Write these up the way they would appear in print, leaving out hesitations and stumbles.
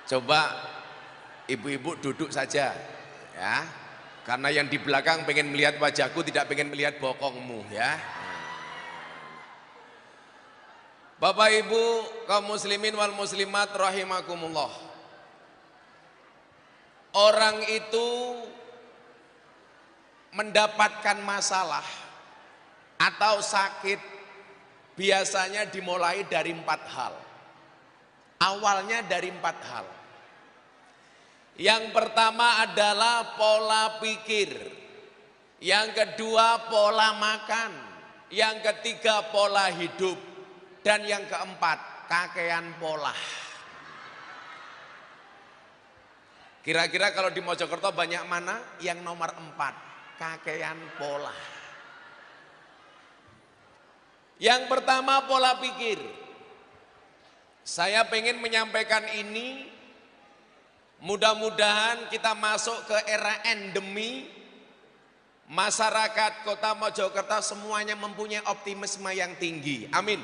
Coba ibu-ibu duduk saja ya, karena yang di belakang pengen melihat wajahku, tidak pengen melihat bokongmu ya. Bapak Ibu kaum muslimin wal muslimat rahimakumullah. Orang itu mendapatkan masalah atau sakit biasanya dimulai dari 4 hal. Awalnya dari 4 hal. Yang pertama adalah pola pikir. Yang kedua pola makan. Yang ketiga pola hidup. Dan yang keempat kakean pola. Kira-kira kalau di Mojokerto banyak mana? Yang nomor 4, kakean pola. Yang pertama pola pikir. Saya pengen menyampaikan ini, mudah-mudahan kita masuk ke era endemi. Masyarakat Kota Mojokerto semuanya mempunyai optimisme yang tinggi. Amin.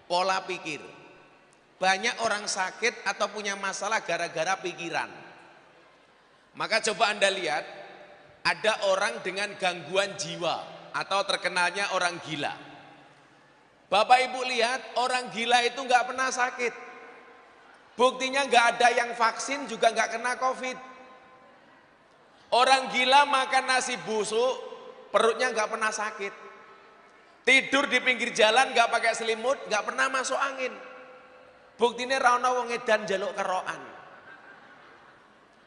Pola pikir. Banyak orang sakit atau punya masalah gara-gara pikiran. Maka coba Anda lihat, ada orang dengan gangguan jiwa atau terkenalnya orang gila. Bapak Ibu lihat, orang gila itu nggak pernah sakit. Buktinya nggak ada yang vaksin juga nggak kena COVID. Orang gila makan nasi busuk, perutnya nggak pernah sakit. Tidur di pinggir jalan nggak pakai selimut, nggak pernah masuk angin. Buktinya rano wong edan jaluk kerokan.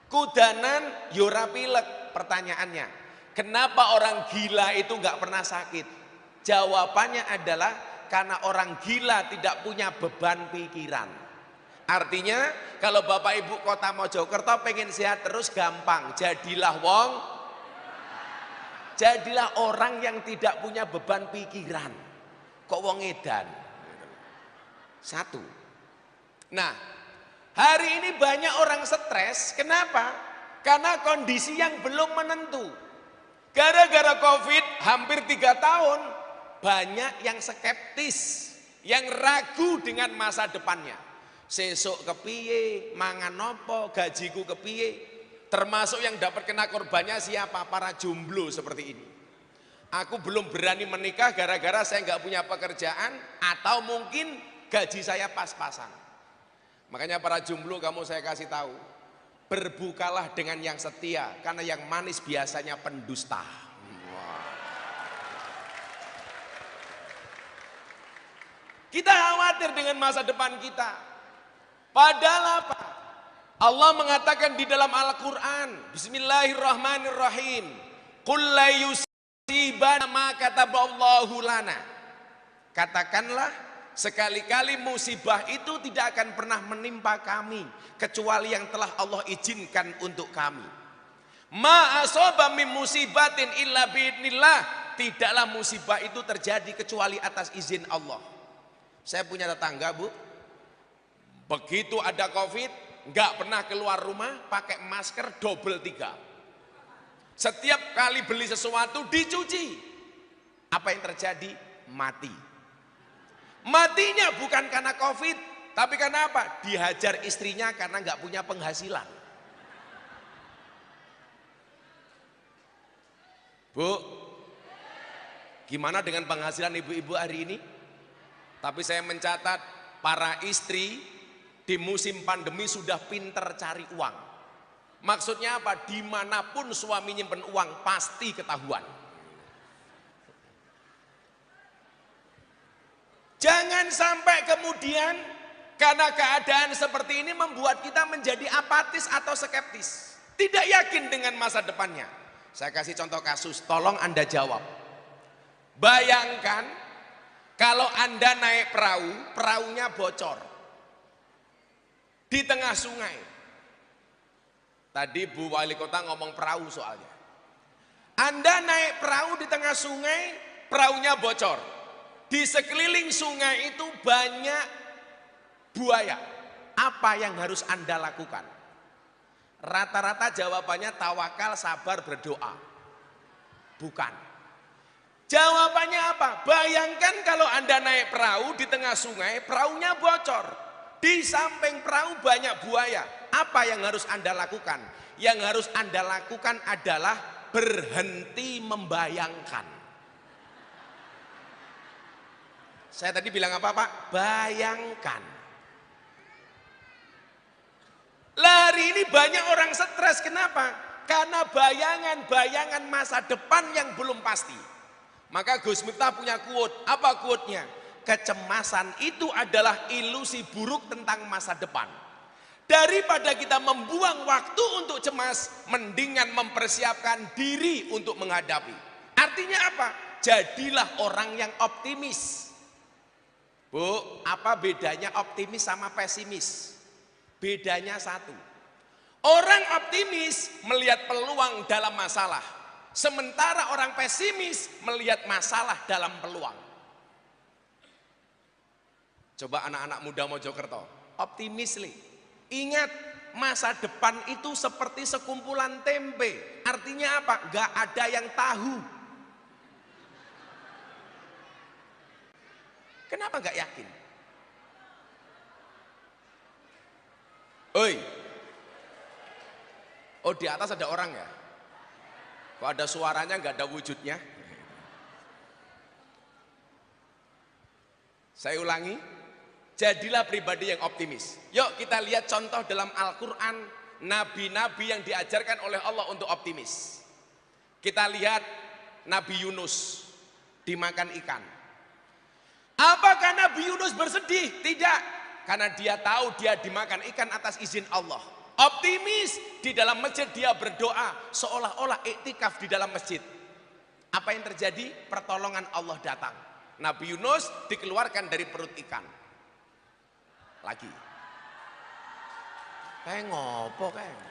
Kudanan yura pilek. Pertanyaannya, kenapa orang gila itu nggak pernah sakit? Jawabannya adalah karena orang gila tidak punya beban pikiran. Artinya kalau Bapak Ibu Kota Mojokerto pengen sehat terus gampang. Jadilah orang yang tidak punya beban pikiran. Kok wong edan? Satu. Nah, hari ini banyak orang stres. Kenapa? Karena kondisi yang belum menentu. Gara-gara COVID hampir 3 tahun, banyak yang skeptis, yang ragu dengan masa depannya. Sesuk kepiye, mangan nopo, gajiku kepiye. Termasuk yang dapat kena korbannya siapa? Para jomblo seperti ini. Aku belum berani menikah gara-gara saya nggak punya pekerjaan, atau mungkin gaji saya pas-pasan. Makanya para jomblo kamu saya kasih tahu, berbukalah dengan yang setia, karena yang manis biasanya pendusta. Kita khawatir dengan masa depan kita. Padahal apa? Allah mengatakan di dalam Al-Quran, Bismillahirrahmanirrahim, Qul la yusibana ma kataballahu lana. Katakanlah, sekali-kali musibah itu tidak akan pernah menimpa kami kecuali yang telah Allah izinkan untuk kami. Ma asaba min musibatin illa biidnillah. Tidaklah musibah itu terjadi kecuali atas izin Allah. Saya punya tetangga, Bu, begitu ada COVID nggak pernah keluar rumah, pakai masker double 3. Setiap kali beli sesuatu dicuci. Apa yang terjadi? Mati. Matinya bukan karena COVID, tapi karena apa? Dihajar istrinya karena nggak punya penghasilan. Bu, gimana dengan penghasilan ibu-ibu hari ini? Tapi saya mencatat para istri di musim pandemi sudah pinter cari uang. Maksudnya apa? Dimanapun suami nyimpen uang pasti ketahuan. Jangan sampai kemudian karena keadaan seperti ini membuat kita menjadi apatis atau skeptis. Tidak yakin dengan masa depannya. Saya kasih contoh kasus, tolong Anda jawab. Bayangkan kalau Anda naik perahu, perahunya bocor di tengah sungai. Tadi Bu Wali Kota ngomong perahu soalnya. Anda naik perahu di tengah sungai, perahunya bocor. Di sekeliling sungai itu banyak buaya. Apa yang harus Anda lakukan? Rata-rata jawabannya tawakal, sabar, berdoa. Bukan. Jawabannya apa? Bayangkan kalau Anda naik perahu di tengah sungai, perahunya bocor. Di samping perahu banyak buaya. Apa yang harus Anda lakukan? Yang harus Anda lakukan adalah berhenti membayangkan. Saya tadi bilang apa Pak? Bayangkan. Lah hari ini banyak orang stres, kenapa? Karena bayangan-bayangan masa depan yang belum pasti. Maka Gus Miftah punya quote, apa quote-nya? Kecemasan itu adalah ilusi buruk tentang masa depan. Daripada kita membuang waktu untuk cemas, mendingan mempersiapkan diri untuk menghadapi. Artinya apa? Jadilah orang yang optimis. Bu, apa bedanya optimis sama pesimis? Bedanya satu. Orang optimis melihat peluang dalam masalah. Sementara orang pesimis melihat masalah dalam peluang. Coba anak-anak muda Mojokerto, optimis nih. Ingat, masa depan itu seperti sekumpulan tempe. Artinya apa? Gak ada yang tahu. Kenapa gak yakin? Oi. Oh, di atas ada orang ya? Kok ada suaranya gak ada wujudnya? Saya ulangi, jadilah pribadi yang optimis. Yuk kita lihat contoh dalam Al-Quran, nabi-nabi yang diajarkan oleh Allah untuk optimis. Kita lihat Nabi Yunus dimakan ikan. Apakah Nabi Yunus bersedih? Tidak, karena dia tahu dia dimakan ikan atas izin Allah. Optimis, di dalam masjid dia berdoa seolah-olah iktikaf di dalam masjid. Apa yang terjadi? Pertolongan Allah datang. Nabi Yunus dikeluarkan dari perut ikan. Lagi. Kayak ngopo kayak.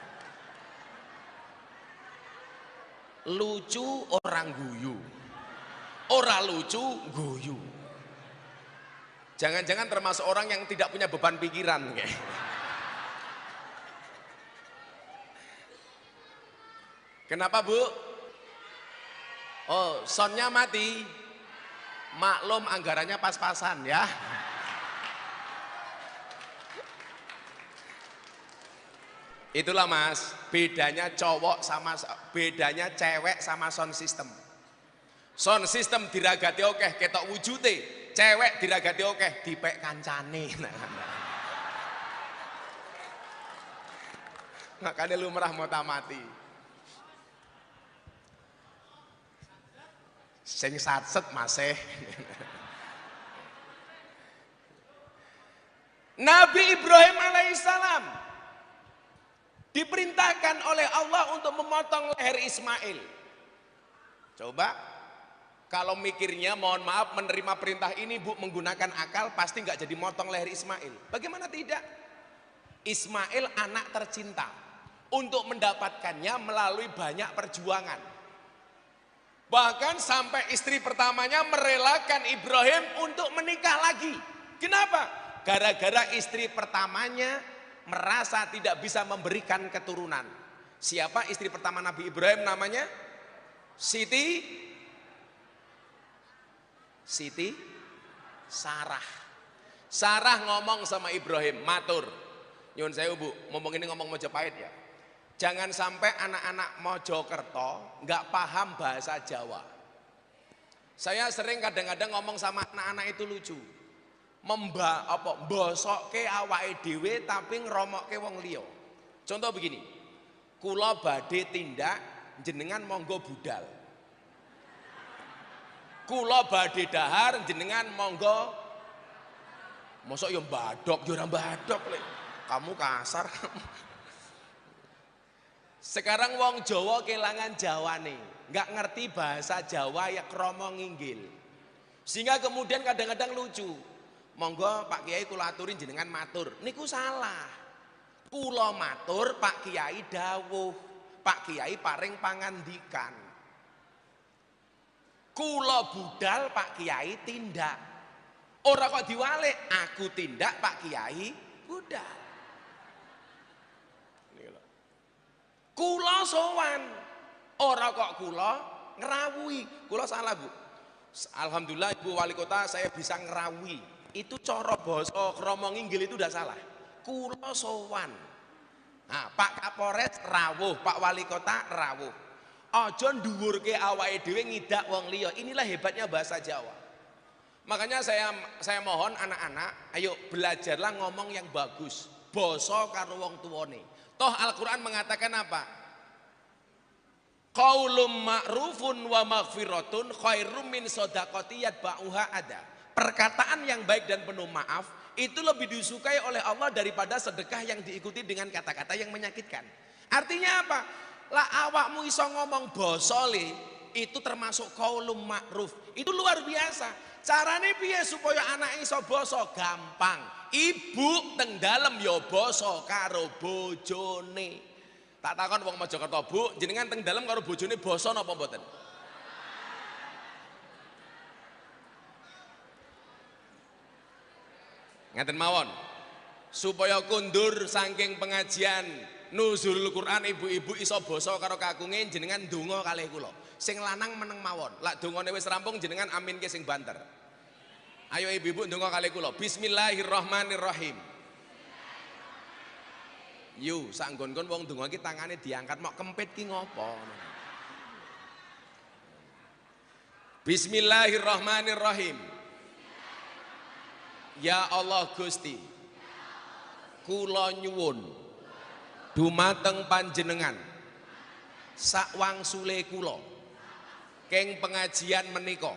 Lucu orang guyu. Ora lucu guyu. Jangan-jangan termasuk orang yang tidak punya beban pikiran kayak. Kenapa Bu? Oh, soundnya mati. Maklum anggarannya pas-pasan ya. Itulah Mas, bedanya cewek sama sound system. Sound system diragati oke, ketok wujute. Cewek diragati oke, dipek kancane. Makanya lumrah mota mati. Sing satset masih. Nabi Ibrahim alaihissalam diperintahkan oleh Allah untuk memotong leher Ismail. Coba kalau mikirnya mohon maaf menerima perintah ini Bu menggunakan akal pasti nggak jadi motong leher Ismail. Bagaimana tidak? Ismail anak tercinta. Untuk mendapatkannya melalui banyak perjuangan. Bahkan sampai istri pertamanya merelakan Ibrahim untuk menikah lagi. Kenapa? Gara-gara istri pertamanya merasa tidak bisa memberikan keturunan. Siapa istri pertama Nabi Ibrahim namanya? Siti Sarah. Sarah ngomong sama Ibrahim, matur. Nyun saya Bu, ngomong ini ngomong Mojopahit ya. Jangan sampai anak-anak Mojokerto nggak paham bahasa Jawa. Saya sering kadang-kadang ngomong sama anak-anak itu lucu. Mbosokke awake dhewe tapi ngromokke wong liya. Contoh begini. Kula badhe tindak jenengan monggo budal. Kula badhe dahar jenengan monggo. Mosok ya mbadok, ya ora mbadok lek. Kamu kasar kamu. Sekarang wong Jawa kelangan Jawane, nggak ngerti bahasa Jawa ya kromo nginggil. Sehingga kemudian kadang-kadang lucu. Monggo Pak Kiai kula aturin jenengan matur. Niku salah. Kula matur, Pak Kiai dawuh. Pak Kiai paring pangandikan. Kula budal, Pak Kiai tindak. Ora kok diwalik, aku tindak, Pak Kiai budal. Kula sowan, ora kok kula ngerawui. Kula salah Bu. Alhamdulillah Ibu Wali Kota saya bisa ngerawui. Itu cara basa krama nginggil itu udah salah. Kula sowan. Nah, Pak Kapolres rawuh, Pak Wali Kota rawuh. Aja nduwurke awake dhewe ngidak wong liya. Inilah hebatnya bahasa Jawa. Makanya saya mohon anak-anak, ayo belajarlah ngomong yang bagus. Basa karo wong tuwane. Toh Al-Qur'an mengatakan apa? Qaulum ma'rufun wa maghfiratun khairum min shadaqati yatba'uha ada. Perkataan yang baik dan penuh maaf itu lebih disukai oleh Allah daripada sedekah yang diikuti dengan kata-kata yang menyakitkan. Artinya apa? Lah awakmu iso ngomong basa le, itu termasuk qaulum ma'ruf. Itu luar biasa. Carane piye supaya anak iso basa? Gampang. Ibu teng dalem ya basa karo bojone. Tak takon wong Mojokerto, Bu, jenengan teng dalem karo bojone basa napa mboten? Ngaten mawon. Supaya kundur saking pengajian nuzulul Quran ibu-ibu iso basa karo kakunge jenengan ndonga kalih kula. Sing lanang meneng mawon. Lak dongane wis rampung jenengan aminke sing banter. Ayo ibu-ibu ndonga kalih kula. Bismillahirrahmanirrahim. Yu, sak nggon-nggon wong ndonga iki tangane diangkat mok kempit ki ngopo? Bismillahirrahmanirrahim. Ya Allah Gusti, kula nyuwun dumateng panjenengan sakwangsule kula keng pengajian menika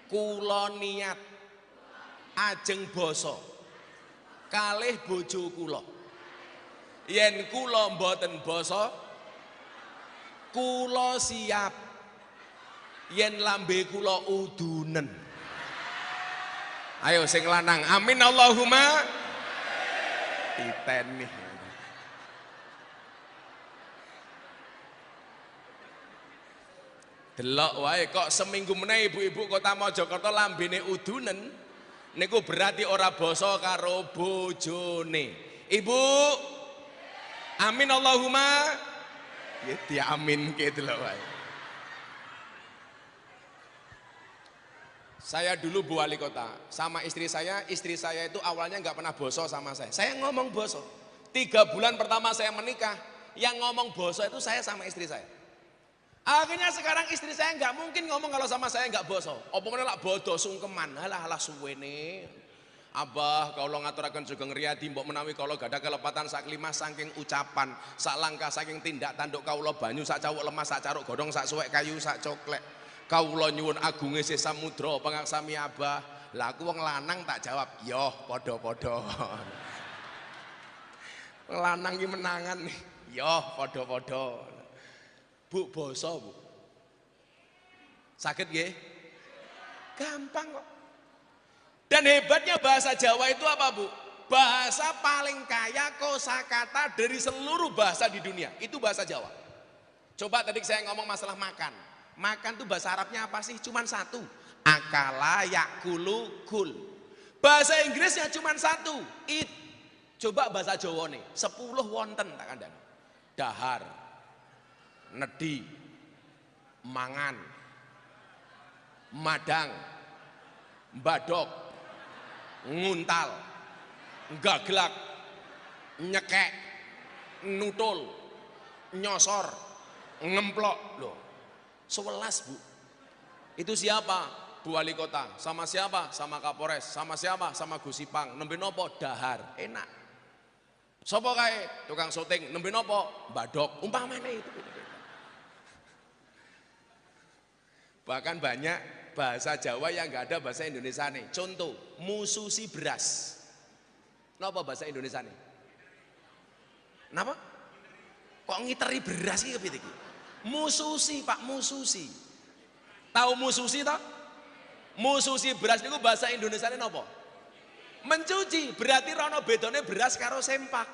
kula niat ajeng basa kalih bojo kula. Yen kula mboten basa, kula siap yen lambe kula udunen. Ayo sing lanang, amin Allahumma. Titen nih. Delok wae kok seminggu meneh ibu-ibu Kota Mojokerto lambene udunen, niku berarti ora basa karo bojone. Ibu, amin Allahumma. Ya diaminke delok wae. Saya dulu Bu Wali Kota sama istri saya itu awalnya nggak pernah boso sama saya. Saya ngomong boso. 3 bulan pertama saya menikah, yang ngomong boso itu saya sama istri saya. Akhirnya sekarang istri saya nggak mungkin ngomong kalau sama saya nggak boso. Apa meneh lak bodo sungkeman, halah suwene. Abah kalau ngaturaken Sugeng Riyadi mbok menawi kalau gada kelepatan sak lima saking ucapan, sak langkah saking tindak tanduk kawula banyu sak cawuk lemah sak caruk godhong sak suwek kayu sak coklek. Kawula nyuwun agunge sih samudra pangaksami Abah. Lah aku wong lanang tak jawab, "Yo, padha-padha." Lanang iki menangan nih. Yo, padha-padha. Bu basa, Bu. Sakit nggih? Gampang kok. Dan hebatnya bahasa Jawa itu apa, Bu? Bahasa paling kaya kosakata dari seluruh bahasa di dunia. Itu bahasa Jawa. Coba tadi saya ngomong masalah makan. Makan tuh bahasa Arabnya apa sih? Cuman satu. Akala yakulu kul. Bahasa Inggrisnya cuman satu. Eat. Coba bahasa Jawa nih. 10 wonten tak kandhani. Dahar. Nedi. Mangan. Madang. Badok. Nguntal. Gaglak. Nyekek. Nutul. Nyosor. Ngemplok. Loh. 11 Bu. Itu siapa? Bu Wali Kota. Sama siapa? Sama Kapolres. Sama siapa? Sama Gusipang. Nembe nopo? Dahar. Enak. Sopo kae? Tukang syuting. Nembe nopo? Badok. Umpamane itu. Bahkan banyak bahasa Jawa yang nggak ada bahasa Indonesia nih. Contoh, mususi beras. Napa bahasa Indonesia nih? Napa? Kok ngiteri beras iki kepiye iki? Mususi Pak, mususi. Tahu mususi toh? Mususi beras niku bahasa Indonesia ini apa? Mencuci. Berarti rono bedone beras karo sempak.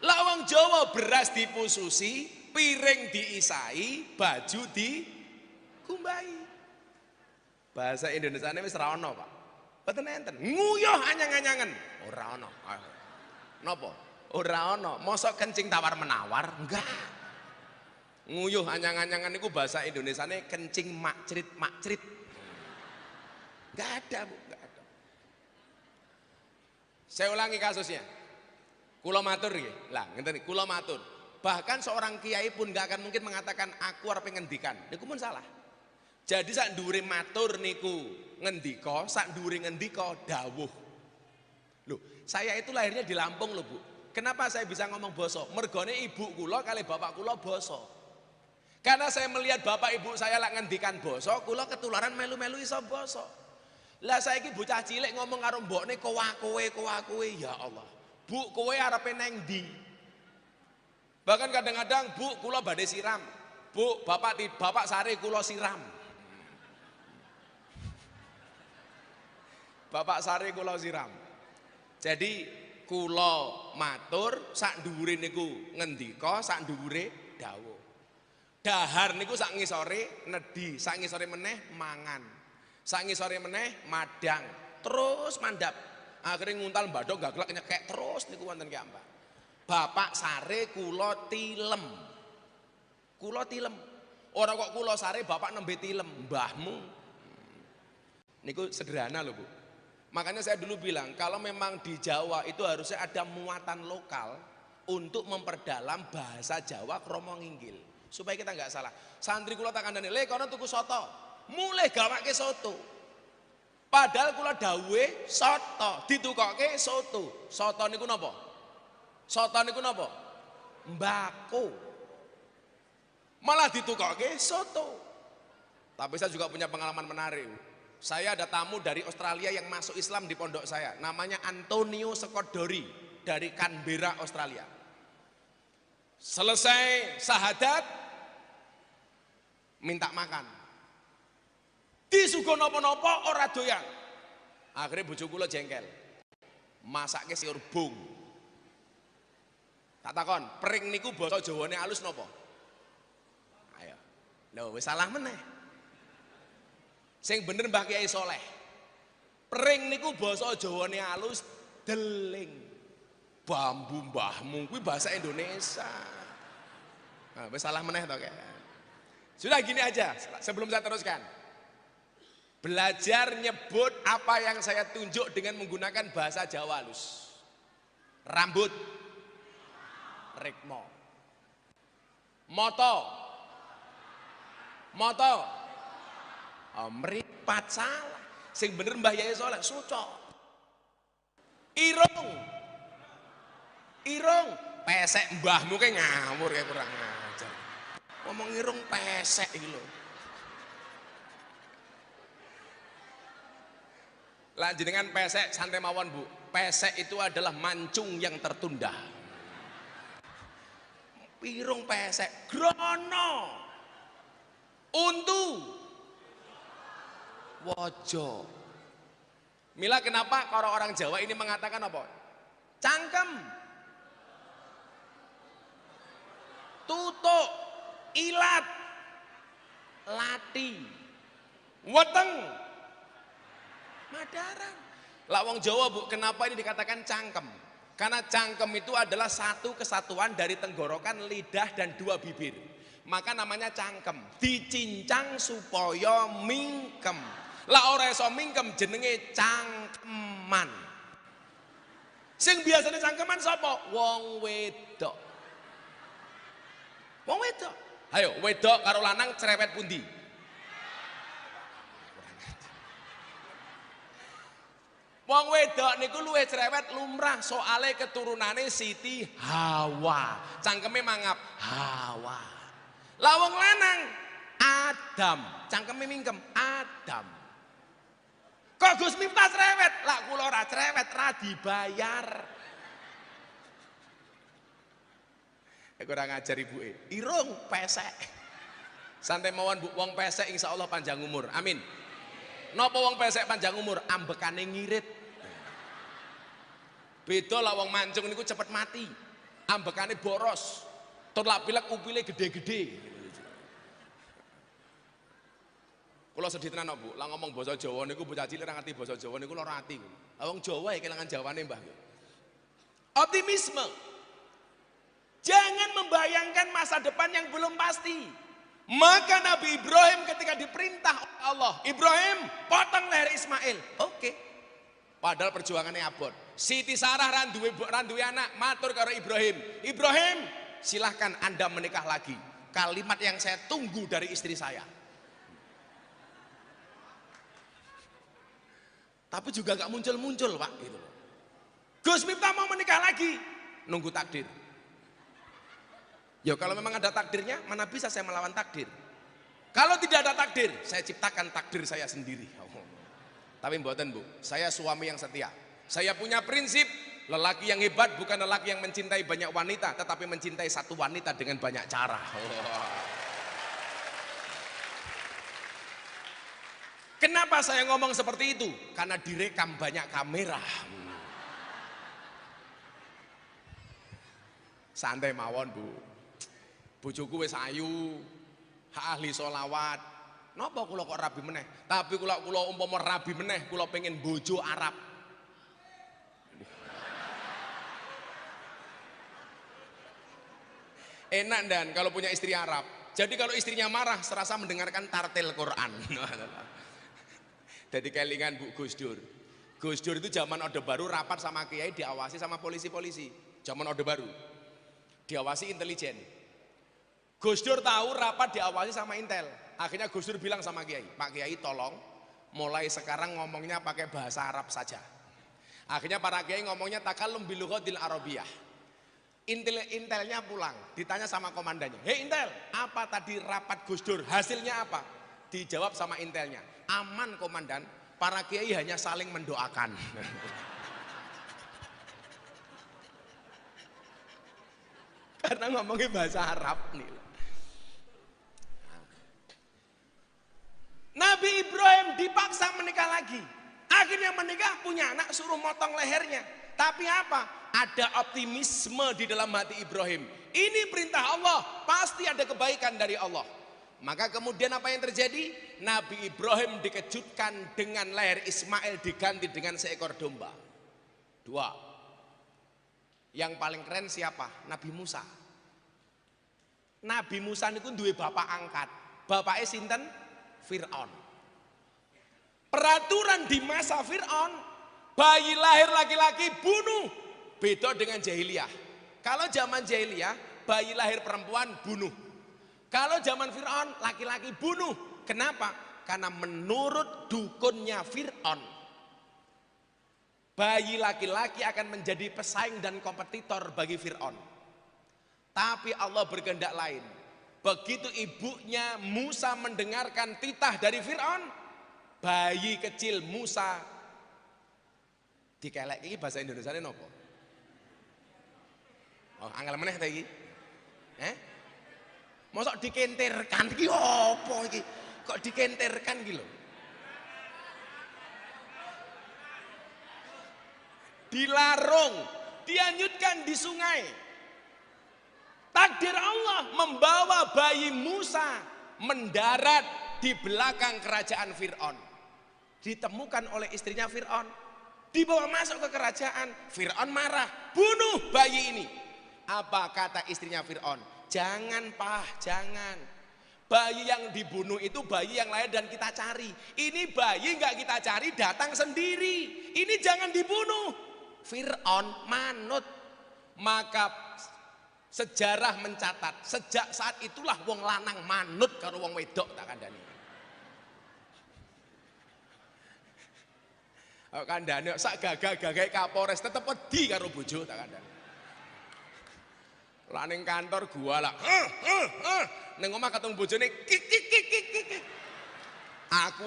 Lah wong Jawa beras dipususi, piring diisai, baju dikumbai. Bahasa Indonesia ini wis ra ono, Pak. Mboten enten. Nguyuh anyang-anyangen. Ora ono. Napa? Ora ono. Mosok kencing tawar-menawar? Enggak. Nguyuh anyang-anyangan itu bahasa Indonesiane kencing makcrit. Nggak ada, Bu, nggak ada. Saya ulangi kasusnya. Kula matur nggih. Lah, ngeten iki, kula matur. Bahkan seorang kiai pun nggak akan mungkin mengatakan aku arep ngendikan. Niku pun salah. Jadi sak dhuwure matur niku ngendika, sak dhuwure ngendika dawuh. Loh, saya itu lahirnya di Lampung loh, Bu. Kenapa saya bisa ngomong basa? Mergone ibu kula kali bapak kula basa. Karena saya melihat bapak ibu saya lak ngendikan basa, kula ketularan melu-melu iso basa. Lah saiki bocah cilik ngomong karo mbokne kowe, ya Allah. Bu, kowe arepe neng ndi? Bahkan kadang-kadang, Bu, kula badhe siram. Bu, bapak sare kula siram. Bapak sare kula siram. Jadi kula matur sak dhuwure niku ngendika, sak dhuwure dawuh. Dahar niku sak ngisore nedhi, sak ngisore meneh mangan. Sak ngisore meneh madang, terus mandap. Akhirnya nguntal mbadok gaglak nyekek terus niku wonten kiambak. Bapak sare kula tilem. Kula tilem. Ora kok kula sare bapak nembe tilem, mbahmu. Niku sederhana loh, Bu. Makanya saya dulu bilang kalau memang di Jawa itu harusnya ada muatan lokal untuk memperdalam bahasa Jawa kromo nginggil supaya kita nggak salah. Santri kula tak kandhani, "Le kono tuku soto." Mulai gawake soto. Padahal kula dawuhe soto, ditukoke soto. Soto niku napa? Soto niku napa? Mbako. Malah ditukoke soto. Tapi saya juga punya pengalaman menarik. Saya ada tamu dari Australia yang masuk Islam di pondok saya. Namanya Antonio Sekodori dari Canberra, Australia. Selesai sahadat, minta makan. Disuguh nopo-nopo ora doyan. Akhirnya bojo kula jengkel. Masake sayur bung. Tak takon, pring niku basa Jawane alus napa? Ayo. Lho wis salah meneh. Sing bener Mbah Kiai Soleh. Pring niku basa Jawane alus deling. Bambu mbahmu kuwi bahasa Indonesia. Nah, wis salah meneh to kek. Sudah gini aja sebelum saya teruskan. Belajar nyebut apa yang saya tunjuk dengan menggunakan bahasa Jawa halus. Rambut, rikmo. Moto, meripat salah. Sing bener Mbah Yai Soleh, sucok. Irung, pesek mbahmu kayak ngawur kayak kurang ajar. Ngomong irung pesek iki lho. Lah jenengan pesek santai mawon, Bu. Pesek itu adalah mancung yang tertunda. Pirung pesek, grono. Untu. Wojo. Mila kenapa kalau orang Jawa ini mengatakan apa? Cangkem. Tutuk, ilat. Lati. Weteng. Madaran. Lah wong Jawa, Bu, kenapa ini dikatakan cangkem? Karena cangkem itu adalah satu kesatuan dari tenggorokan, lidah dan dua bibir. Maka namanya cangkem. Dicincang supaya mingkem. Lah ora iso mingkem jenenge cangkeman. Sing biasanya cangkeman sapa? Wong wedok. Wong wedok. Ayo wedok karo lanang cerewet pundi? Wong wedok niku luwih cerewet lumrah soale keturunane Siti Hawa. Cangkeme mangap Hawa. Lah wong lanang Adam, cangkeme mingkem Adam. Kok Gus Miftah cerewet? Lah kula ora cerewet, ra dibayar. Kurang ajar ibuke. Irung pesek. Santai mawon Bu, wong pesek insyaallah panjang umur. Amin. Napa wong pesek panjang umur? Ambekane ngirit. Beda lah wong mancung niku cepet mati. Ambekane boros. Tur lak pilek upile gede-gede. Kula sedih tenan Bu, lah ngomong basa Jawa niku bocah cilik ora ngerti basa Jawa niku lara ati. Wong Jawa ya kelangan Jawane, Mbah. Optimisme. Jangan membayangkan masa depan yang belum pasti. Maka Nabi Ibrahim ketika diperintah oleh Allah, Ibrahim potong leher Ismail. Oke. Padahal perjuangannya abot. Siti Sarah randuwe anak, matur karo Ibrahim. Ibrahim, silahkan Anda menikah lagi. Kalimat yang saya tunggu dari istri saya. Tapi juga gak muncul-muncul, Pak, gitu. Gus Miftah mau menikah lagi, nunggu takdir. Ya kalau memang ada takdirnya, mana bisa saya melawan takdir. Kalau tidak ada takdir, saya ciptakan takdir saya sendiri. Tapi mboten, Bu, saya suami yang setia. Saya punya prinsip, lelaki yang hebat bukan lelaki yang mencintai banyak wanita, tetapi mencintai satu wanita dengan banyak cara. Kenapa saya ngomong seperti itu? Karena direkam banyak kamera. Santai mawon, Bu. Bojoku wis ayu, ahli sholawat. Napa kula kok rabi meneh? Tapi kula umpama rabi meneh, kula pengen bojo Arab. Enak dan kalau punya istri Arab. Jadi kalau istrinya marah, serasa mendengarkan tartil Quran. Jadi kelingan Bu Gus Dur. Gus Dur itu zaman Orde Baru rapat sama kiai diawasi sama polisi-polisi. Zaman Orde Baru. Diawasi intelijen. Gus Dur tahu rapat diawasi sama Intel. Akhirnya Gus Dur bilang sama Kiai, Pak Kiai tolong mulai sekarang ngomongnya pakai bahasa Arab saja. Akhirnya para Kiai ngomongnya takallum bil lughatil arabiyah. Intelnya pulang, ditanya sama komandannya, hei Intel, apa tadi rapat Gus Dur? Hasilnya apa? Dijawab sama Intelnya, aman komandan, para Kiai hanya saling mendoakan. Karena ngomongnya bahasa Arab nih. Nabi Ibrahim dipaksa menikah lagi. Akhirnya menikah, punya anak, suruh motong lehernya. Tapi apa? Ada optimisme di dalam hati Ibrahim. Ini perintah Allah, pasti ada kebaikan dari Allah. Maka kemudian apa yang terjadi? Nabi Ibrahim dikejutkan dengan leher Ismail diganti dengan seekor domba. Dua. Yang paling keren siapa? Nabi Musa. Nabi Musa itu duwe bapak angkat. Bapaknya sinten? Fir'aun. Peraturan di masa Fir'aun, bayi lahir laki-laki bunuh. Beda dengan jahiliyah. Kalau zaman jahiliyah, bayi lahir perempuan bunuh. Kalau zaman Fir'aun, laki-laki bunuh. Kenapa? Karena menurut dukunnya Fir'aun, bayi laki-laki akan menjadi pesaing dan kompetitor bagi Fir'aun. Tapi Allah berkehendak lain. Begitu ibunya Musa mendengarkan titah dari Fir'aun, bayi kecil Musa dikelek. Ini bahasa Indonesia ini apa? Oh, angel meneh ta iki? Mosok dikentirkan iki apa iki? Kok dikentirkan iki lho? Dilarung, dianyutkan di sungai. Takdir Allah membawa bayi Musa mendarat di belakang kerajaan Fir'aun. Ditemukan oleh istrinya Fir'aun. Dibawa masuk ke kerajaan. Fir'aun marah, bunuh bayi ini. Apa kata istrinya Fir'aun? Jangan Pak, jangan. Bayi yang dibunuh itu bayi yang lahir dan kita cari. Ini bayi nggak kita cari, datang sendiri. Ini jangan dibunuh. Fir'aun manut. Maka sejarah mencatat, sejak saat itulah wong lanang manut karo wong wedok tak kandhani. Kandhane sak gagah-gagahe Kapolres tetep wedi karo bojo tak kandhani. Lah ning kantor gua lah. Ning omah ketemu bojone kik kik kik kik. Aku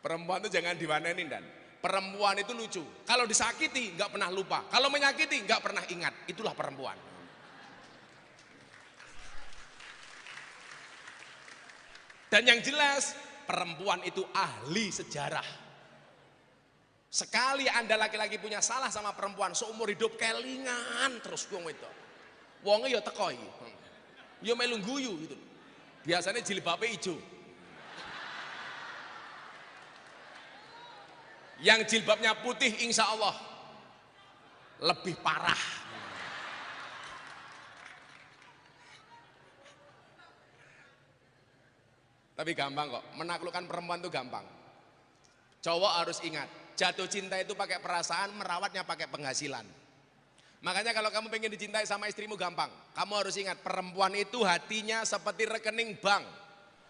Perempuan itu jangan diwaneni dan. Perempuan itu lucu. Kalau disakiti nggak pernah lupa. Kalau menyakiti nggak pernah ingat. Itulah perempuan. Dan yang jelas perempuan itu ahli sejarah. Sekali Anda laki-laki punya salah sama perempuan, seumur hidup kelingan terus wong itu. Wonge ya teko iki. Ya melu guyu gitu. Biasanya jilbabe ijo. Yang jilbabnya putih insya Allah lebih parah. Tapi gampang kok, menaklukkan perempuan itu gampang. Cowok harus ingat, jatuh cinta itu pakai perasaan, merawatnya pakai penghasilan. Makanya kalau kamu pengen dicintai sama istrimu gampang. Kamu harus ingat, perempuan itu hatinya seperti rekening bank.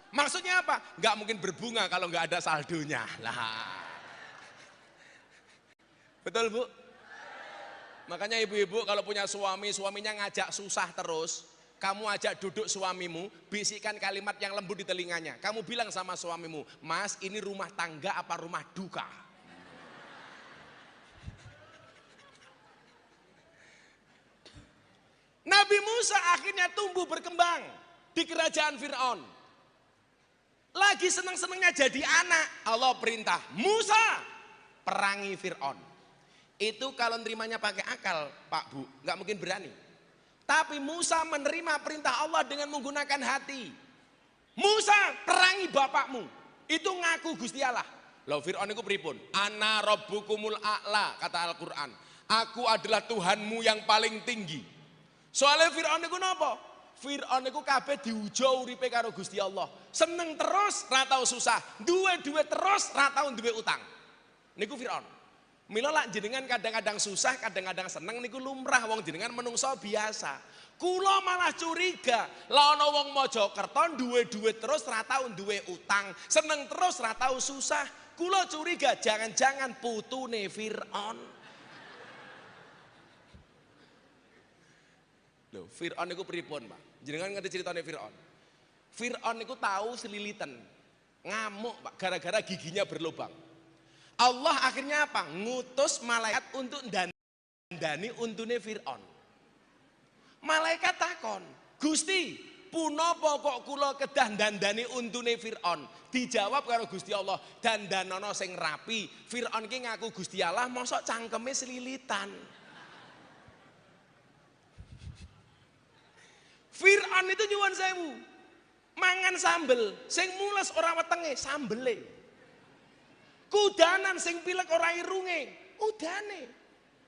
Maksudnya apa? Nggak mungkin berbunga kalau nggak ada saldonya. Lah. Betul Bu? Makanya ibu-ibu kalau punya suami, suaminya ngajak susah terus, kamu ajak duduk suamimu, bisikan kalimat yang lembut di telinganya. Kamu bilang sama suamimu, Mas ini rumah tangga apa rumah duka? Nabi Musa akhirnya tumbuh berkembang di kerajaan Fir'aun. Lagi senang-senangnya jadi anak, Allah perintah, Musa perangi Fir'aun. Itu kalau nerimanya pakai akal Pak Bu, nggak mungkin berani. Tapi Musa menerima perintah Allah dengan menggunakan hati. Musa perangi bapakmu, itu ngaku Gusti Allah. Lalu Fir'aun itu pripun? Ana rabbukumul a'la, kata Al-Quran. Aku adalah Tuhanmu yang paling tinggi. Soalnya Fir'aun itu napa? Fir'aun itu kabeh diujo uripe karo Gusti Allah. Seneng terus, ra tau susah. Duwe terus, ra tau duwe utang. Niku Fir'aun. Mila lak jenengan kadang-kadang susah, kadang-kadang seneng niku lumrah, wong jenengan menungso biasa. Kula malah curiga, lah ana wong Mojokerto duwe terus ra tau duwe utang, seneng terus ra tau susah. Kula curiga jangan-jangan putune Fir'aun. Loh, Fir'aun niku pripun, Pak? Jenengan ngerti ceritane Fir'aun? Fir'aun niku tahu selilitan, ngamuk, Pak, gara-gara giginya berlubang. Allah akhirnya apa? Ngutus malaikat untuk dandani untune Fir'aun. Malaikat takon, Gusti, punapa kok kula kedah dandani untune Fir'aun? Dijawab karo Gusti Allah, dandanono sing rapi. Fir'aun ki ngaku Gusti Allah, mosok cangkeme selilitan. Fir'aun itu nyuwun sewu, mangan sambel, sing mules ora wetenge sambele. Kudanan sing pilek ora irunge, udane.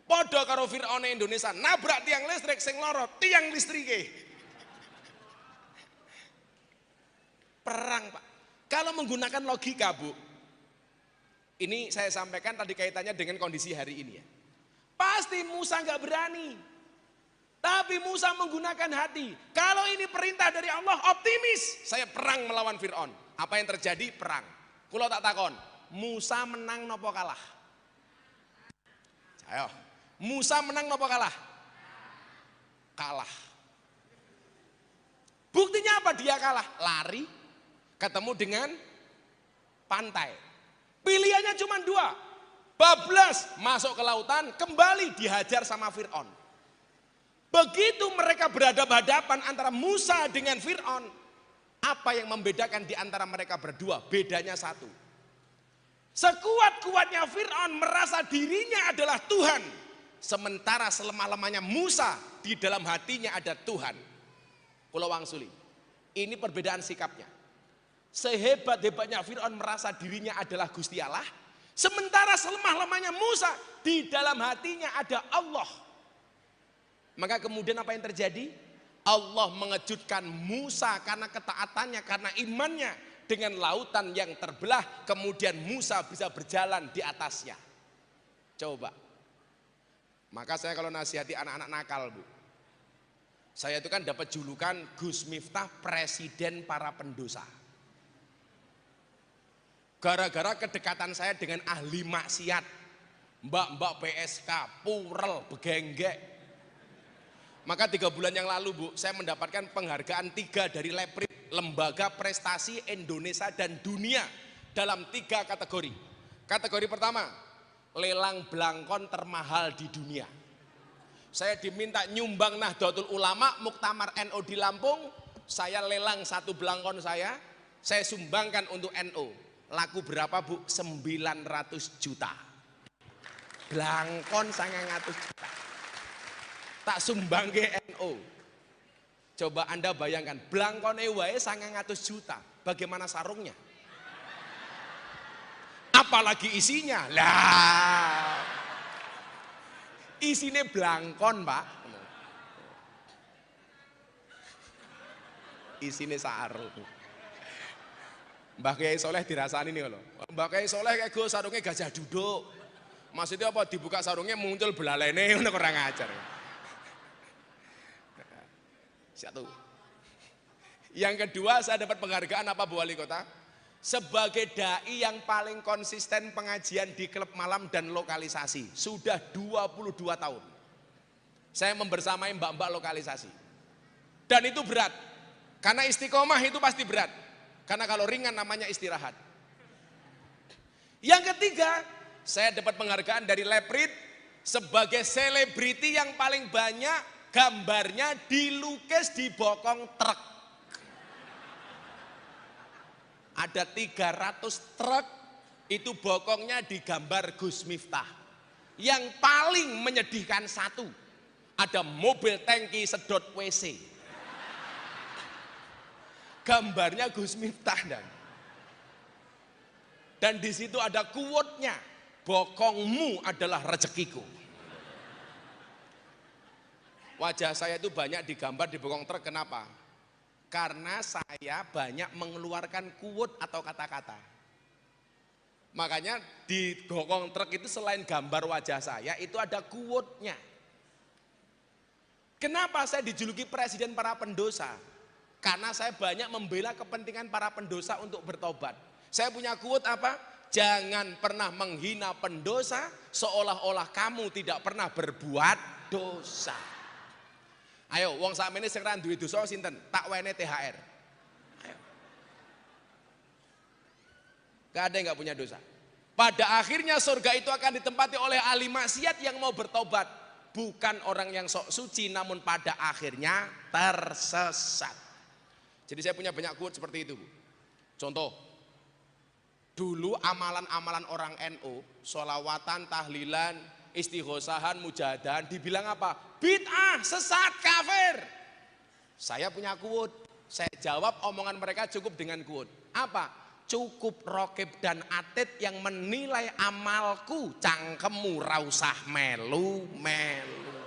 Padha karo Fir'aun Indonesia, nabrak tiang listrik sing lara tiang listrike. Perang, Pak. Kalau menggunakan logika, Bu. Ini saya sampaikan tadi kaitannya dengan kondisi hari ini ya. Pasti Musa nggak berani. Tapi Musa menggunakan hati. Kalau ini perintah dari Allah, optimis. Saya perang melawan Fir'aun. Apa yang terjadi? Perang. Kulo tak takon, Musa menang nopo kalah? Ayo, Musa menang nopo kalah? Kalah. Buktinya apa dia kalah? Lari, ketemu dengan pantai. Pilihannya cuma dua. Bablas masuk ke lautan, kembali dihajar sama Fir'aun. Begitu mereka berhadapan-hadapan antara Musa dengan Fir'aun, apa yang membedakan di antara mereka berdua? Bedanya satu. Sekuat-kuatnya Fir'aun merasa dirinya adalah Tuhan, sementara selemah-lemahnya Musa di dalam hatinya ada Tuhan. Kula wangsuli, ini perbedaan sikapnya. Sehebat-hebatnya Fir'aun merasa dirinya adalah Gusti Allah, sementara selemah-lemahnya Musa di dalam hatinya ada Allah. Maka kemudian apa yang terjadi? Allah mengejutkan Musa karena ketaatannya, karena imannya, dengan lautan yang terbelah, kemudian Musa bisa berjalan di atasnya. Coba. Maka saya kalau nasihati anak-anak nakal, Bu. Saya itu kan dapat julukan Gus Miftah presiden para pendosa. Gara-gara kedekatan saya dengan ahli maksiat, mbak-mbak PSK, purel, begenggek. Maka 3 bulan yang lalu, Bu, saya mendapatkan penghargaan 3 dari Leprit, Lembaga Prestasi Indonesia dan Dunia, dalam 3 kategori. Kategori pertama, lelang belangkon termahal di dunia. Saya diminta nyumbang Nahdlatul Ulama, Muktamar NU di Lampung, saya lelang 1 belangkon saya sumbangkan untuk NU. Laku berapa, Bu? 900 juta. Belangkon 900 juta. Tak sumbang ke NU. Coba Anda bayangkan, belangkone wae 900 juta. Bagaimana sarungnya? Apalagi isinya. Lah. Isine belangkon, Pak. Isine sarung. Mbah Kiai Soleh dirasani nih loh. Mbah Kiai Soleh kayak gue sarungnya gajah duduk. Maksudnya apa? Dibuka sarungnya muncul belalene, udah kurang ajar. Satu. Yang kedua saya dapat penghargaan apa Bu Wali Kota? Sebagai dai yang paling konsisten pengajian di klub malam dan lokalisasi. Sudah 22 tahun. Saya membersamai mbak-mbak lokalisasi. Dan itu berat. Karena istiqomah itu pasti berat. Karena kalau ringan namanya istirahat. Yang ketiga, saya dapat penghargaan dari Leprit sebagai selebriti yang paling banyak gambarnya dilukis di bokong truk. Ada 300 truk itu bokongnya digambar Gus Miftah. Yang paling menyedihkan satu, ada mobil tangki sedot WC. Gambarnya Gus Miftah dan di situ ada quote-nya, bokongmu adalah rezekiku. Wajah saya itu banyak digambar di bokong truk, kenapa? Karena saya banyak mengeluarkan quote atau kata-kata. Makanya di bokong truk itu selain gambar wajah saya itu ada quote-nya. Kenapa saya dijuluki presiden para pendosa? Karena saya banyak membela kepentingan para pendosa untuk bertobat. Saya punya quote apa? Jangan pernah menghina pendosa seolah-olah kamu tidak pernah berbuat dosa. Ayo, wong sakmene sing ra duwe dosa sinten? Tak wene THR. Ayo. Gak ada yang gak punya dosa. Pada akhirnya surga itu akan ditempati oleh ahli maksiat yang mau bertobat. Bukan orang yang sok suci, namun pada akhirnya tersesat. Jadi saya punya banyak quote seperti itu. Contoh, dulu amalan-amalan orang NU, sholawatan, tahlilan, istighosahan, mujahadan, dibilang apa? Bid'ah, sesat, kafir. Saya punya quote, saya jawab omongan mereka cukup dengan quote. Apa? Cukup Rokib dan Atid yang menilai amalku, cangkemmu rausah melu-melu.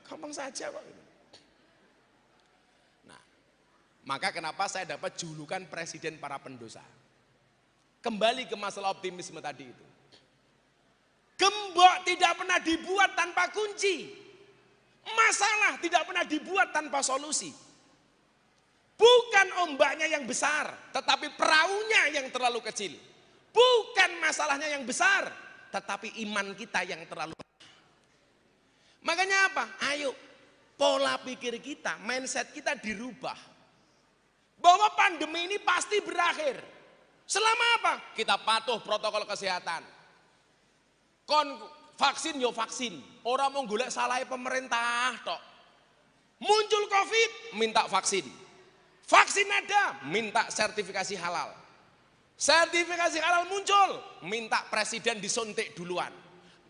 Gampang saja Pak. Maka kenapa saya dapat julukan presiden para pendosa. Kembali ke masalah optimisme tadi itu. Gembok tidak pernah dibuat tanpa kunci. Masalah tidak pernah dibuat tanpa solusi. Bukan ombaknya yang besar, tetapi perahunya yang terlalu kecil. Bukan masalahnya yang besar, tetapi iman kita yang terlalu. Makanya apa? Ayo, pola pikir kita, mindset kita dirubah. Bahwa pandemi ini pasti berakhir. Selama apa? Kita patuh protokol kesehatan. Vaksin yo vaksin. Orang mau golek salahnya pemerintah tok. Muncul Covid, minta vaksin. Vaksin ada, minta sertifikasi halal. Sertifikasi halal muncul, minta presiden disuntik duluan.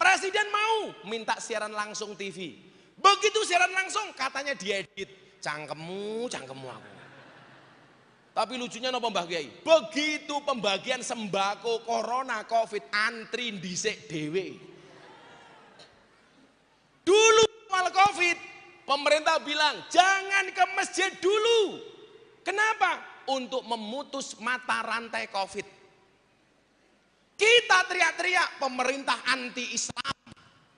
Presiden mau, minta siaran langsung TV. Begitu siaran langsung, katanya diedit. Cangkemmu aku. Tapi lucunya nopo Mbah Kiai, begitu pembagian sembako corona covid antri dhisik dhewe. Dulu awal covid, pemerintah bilang jangan ke masjid dulu. Kenapa? Untuk memutus mata rantai covid. Kita teriak-teriak pemerintah anti Islam,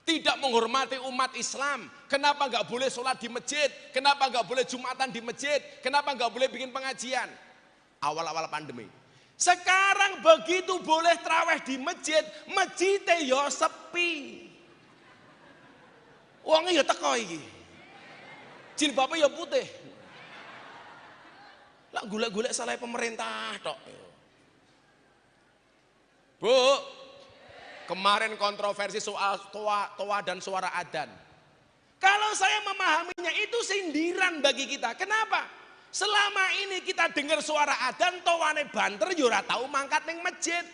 tidak menghormati umat Islam. Kenapa nggak boleh sholat di masjid? Kenapa nggak boleh jumatan di masjid? Kenapa nggak boleh bikin pengajian? Awal-awal pandemi. Sekarang begitu boleh traweh di masjid, masjidnya ya sepi. Uangnya ya teko iki. Jilbabnya ya putih. Lah golek-golek salah pemerintah tok. Bu, kemarin kontroversi soal toa dan suara adzan. Kalau saya memahaminya itu sindiran bagi kita. Kenapa? Selama ini kita dengar suara adzan, towane banter yo ora tau mangkat ning masjid.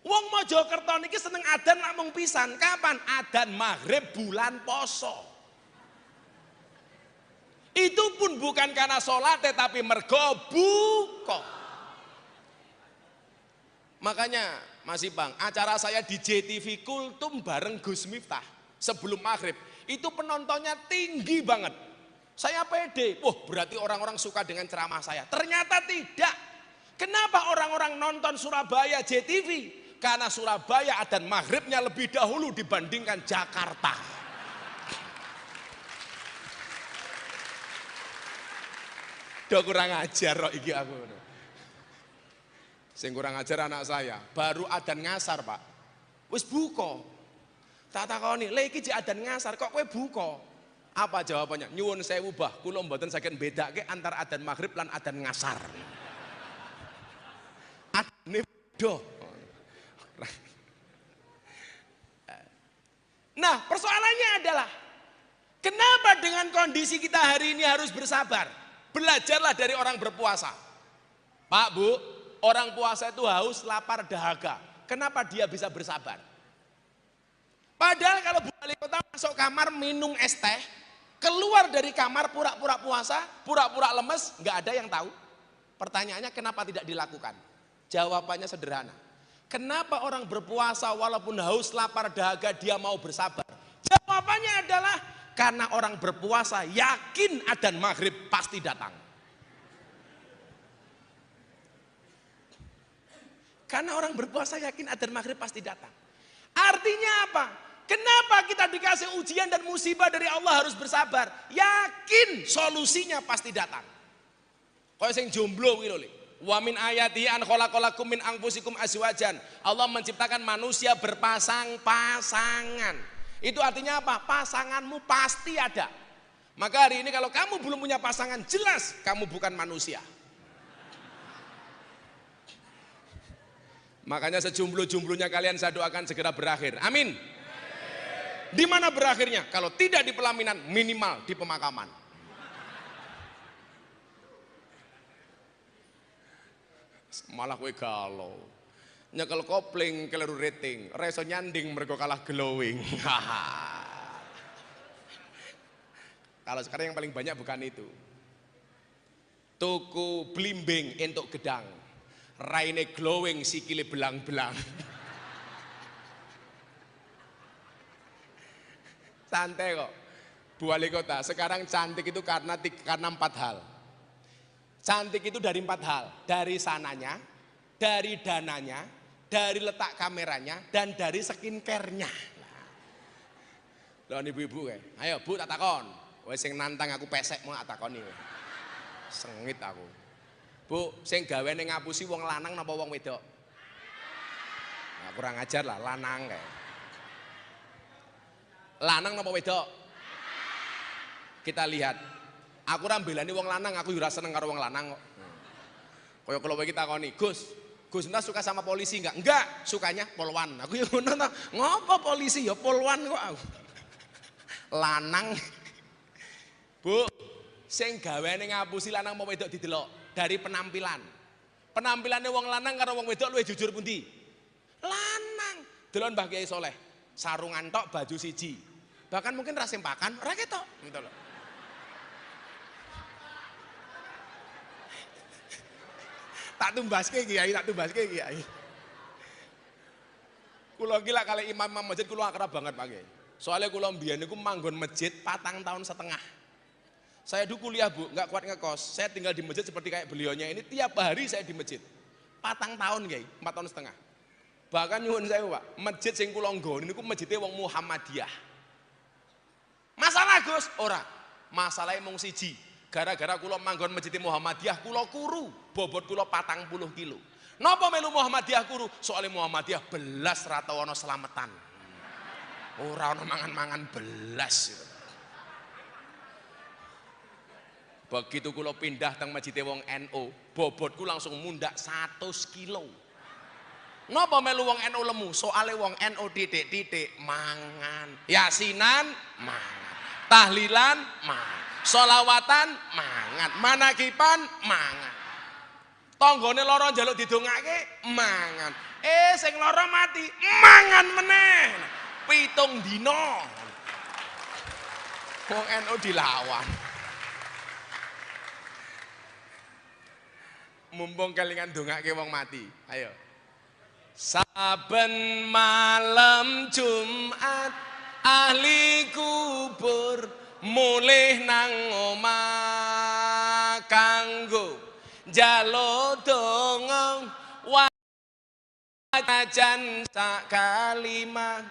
Wong Mojokerto niki seneng adzan namung pisan. Kapan? Adzan maghrib bulan poso. Itu pun bukan karena sholat tetapi mergo buka. Makanya Mas Ipang, acara saya di JTV Kultum bareng Gus Miftah sebelum maghrib itu penontonnya tinggi banget. Saya pede. Wah, berarti orang-orang suka dengan ceramah saya. Ternyata tidak. Kenapa orang-orang nonton Surabaya JTV? Karena Surabaya adzan maghribnya lebih dahulu dibandingkan Jakarta. Udah kurang ajar kok iki aku. Sing kurang ajar anak saya, baru adzan ngasar, Pak. Wis buka. Tak takoni, "Lha iki jek adzan ngasar kok kowe buka?" Apa jawabannya? Nyuwun sewu bah, kula mboten saged bedake antara adzan maghrib lan adzan ngasar. Adzane beda. Nah, persoalannya adalah kenapa dengan kondisi kita hari ini harus bersabar? Belajarlah dari orang berpuasa. Pak, Bu, orang puasa itu haus, lapar, dahaga. Kenapa dia bisa bersabar? Padahal kalau Bu Wali Kota masuk kamar minum es teh, keluar dari kamar pura-pura puasa, pura-pura lemes, nggak ada yang tahu. Pertanyaannya kenapa tidak dilakukan? Jawabannya sederhana. Kenapa orang berpuasa walaupun haus, lapar, dahaga dia mau bersabar? Jawabannya adalah karena orang berpuasa yakin adzan maghrib pasti datang. Karena orang berpuasa yakin adzan maghrib pasti datang. Artinya apa? Kenapa kita dikasih ujian dan musibah dari Allah harus bersabar? Yakin solusinya pasti datang. Kaya sing jomblo kuwi lho. Wa min ayatihi an khalaqalakum min anfusikum azwajan. Allah menciptakan manusia berpasang-pasangan. Itu artinya apa? Pasanganmu pasti ada. Maka hari ini kalau kamu belum punya pasangan, jelas kamu bukan manusia. Makanya sejomblo-jomblonya kalian saya doakan segera berakhir. Amin. Di mana berakhirnya? Kalau tidak di pelaminan, minimal di pemakaman. Malah kowe galau. Nyekel kopling keliru rating, reso nyanding mergo kalah glowing. Kalau sekarang yang paling banyak bukan itu. Tuku blimbing entuk gedang. Raine glowing sikile belang-belang. Santai kok. Bu Wali Kota, sekarang cantik itu karena 4 hal. Cantik itu dari 4 hal. Dari sananya, dari dananya, dari letak kameranya, dan dari skincare-nya. Loh ibu-ibu kayak, ayo Bu tak takon. Wes sing nantang aku pesek mau tak takoni. Sengit aku. Bu, sing gawene ngapusi wong lanang napa wong wedok? Nah, kurang ajar lah, lanang kayak. Lanang napa wedok? Kita lihat. Aku ora mbelani wong lanang, aku ora seneng karo wong lanang kok. Kaya kula iki takoni, Gus entah suka sama polisi enggak? Enggak, sukanya polwan. Aku ya ngono ta. Ngopo polisi ya polwan kok aku. Lanang. Bu, sing gaweane ngapusi lanang apa wedok didelok dari penampilan. Penampilannya wong lanang karo wong wedok luwih jujur pundi? Lanang. Delon Mbah Kiai Soleh, sarungan tok baju siji. Bahkan mungkin ra sempakan, ora ketok gitu loh. Tak tumbaske Kiai, Kiai. Kula gila kali imam masjid kula akrab banget Pak Kiai. Soalnya kula mbiyen niku manggon masjid 4 tahun setengah. Saya dulu kuliah Bu, nggak kuat ngekos. Saya tinggal di masjid seperti kayak beliaunya ini, tiap hari saya di masjid. 4 tahun Kiai, 4 tahun setengah. Bahkan nyuwun saya Pak, masjid sing kula nggone niku masjidnya wong Muhammadiyah. Masalah Gus, ora. Masalahnya mung siji. Gara-gara kula manggon masjid Muhammadiyah, kula kuru, bobot kula 40 kilo. Napa melu Muhammadiyah kuru? Soalnya Muhammadiyah belas ra tau ana slametan. Ora ana mangan-mangan belas. Begitu kula pindah teng masjid wong NU, bobotku langsung mundak 100 kilo. Napa melu wong NU lemu? Soalnya wong NU titik-titik mangan. Yasinan mangan. Tahlilan mangan. Solawatan mangan, manakipan mangan. Tanggane lara njaluk didongake mangan. Sing lara mati mangan meneh. 7 dina. Wong NU dilawan. Mumpung kelingan dongake wong mati. Ayo. Saben malam Jumat ahli kubur mulih nang omah kanggo njaluk donga wajan sak kalimah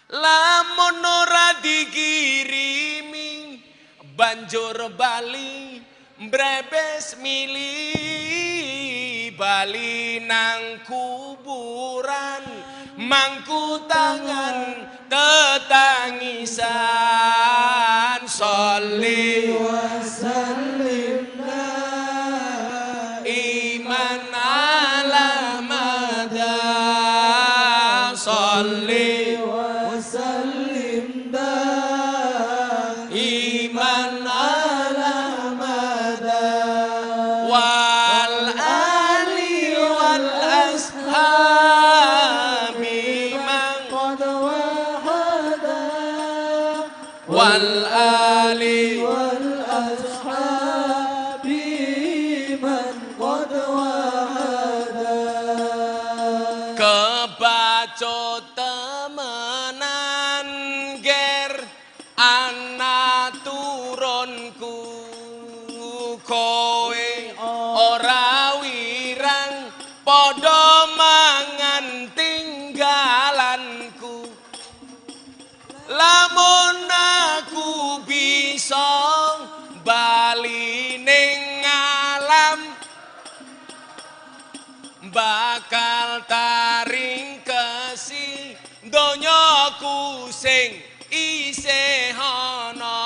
lamun ora dikirimi banjur bali mbrebes mili bali nang kuburan mangku tangan tetangisan sholli wa sallim iman ala mada sholli wa sallim iman ala mada wal ali wal ashabi man qad wahada wal ali wal ashabi man qad wahada kebacut temenan ger anak turunku kowe ora wirang padha mangan tinggalanku lamun aku bisa bali ning alam bakal taring kesi donyaku sing isih ana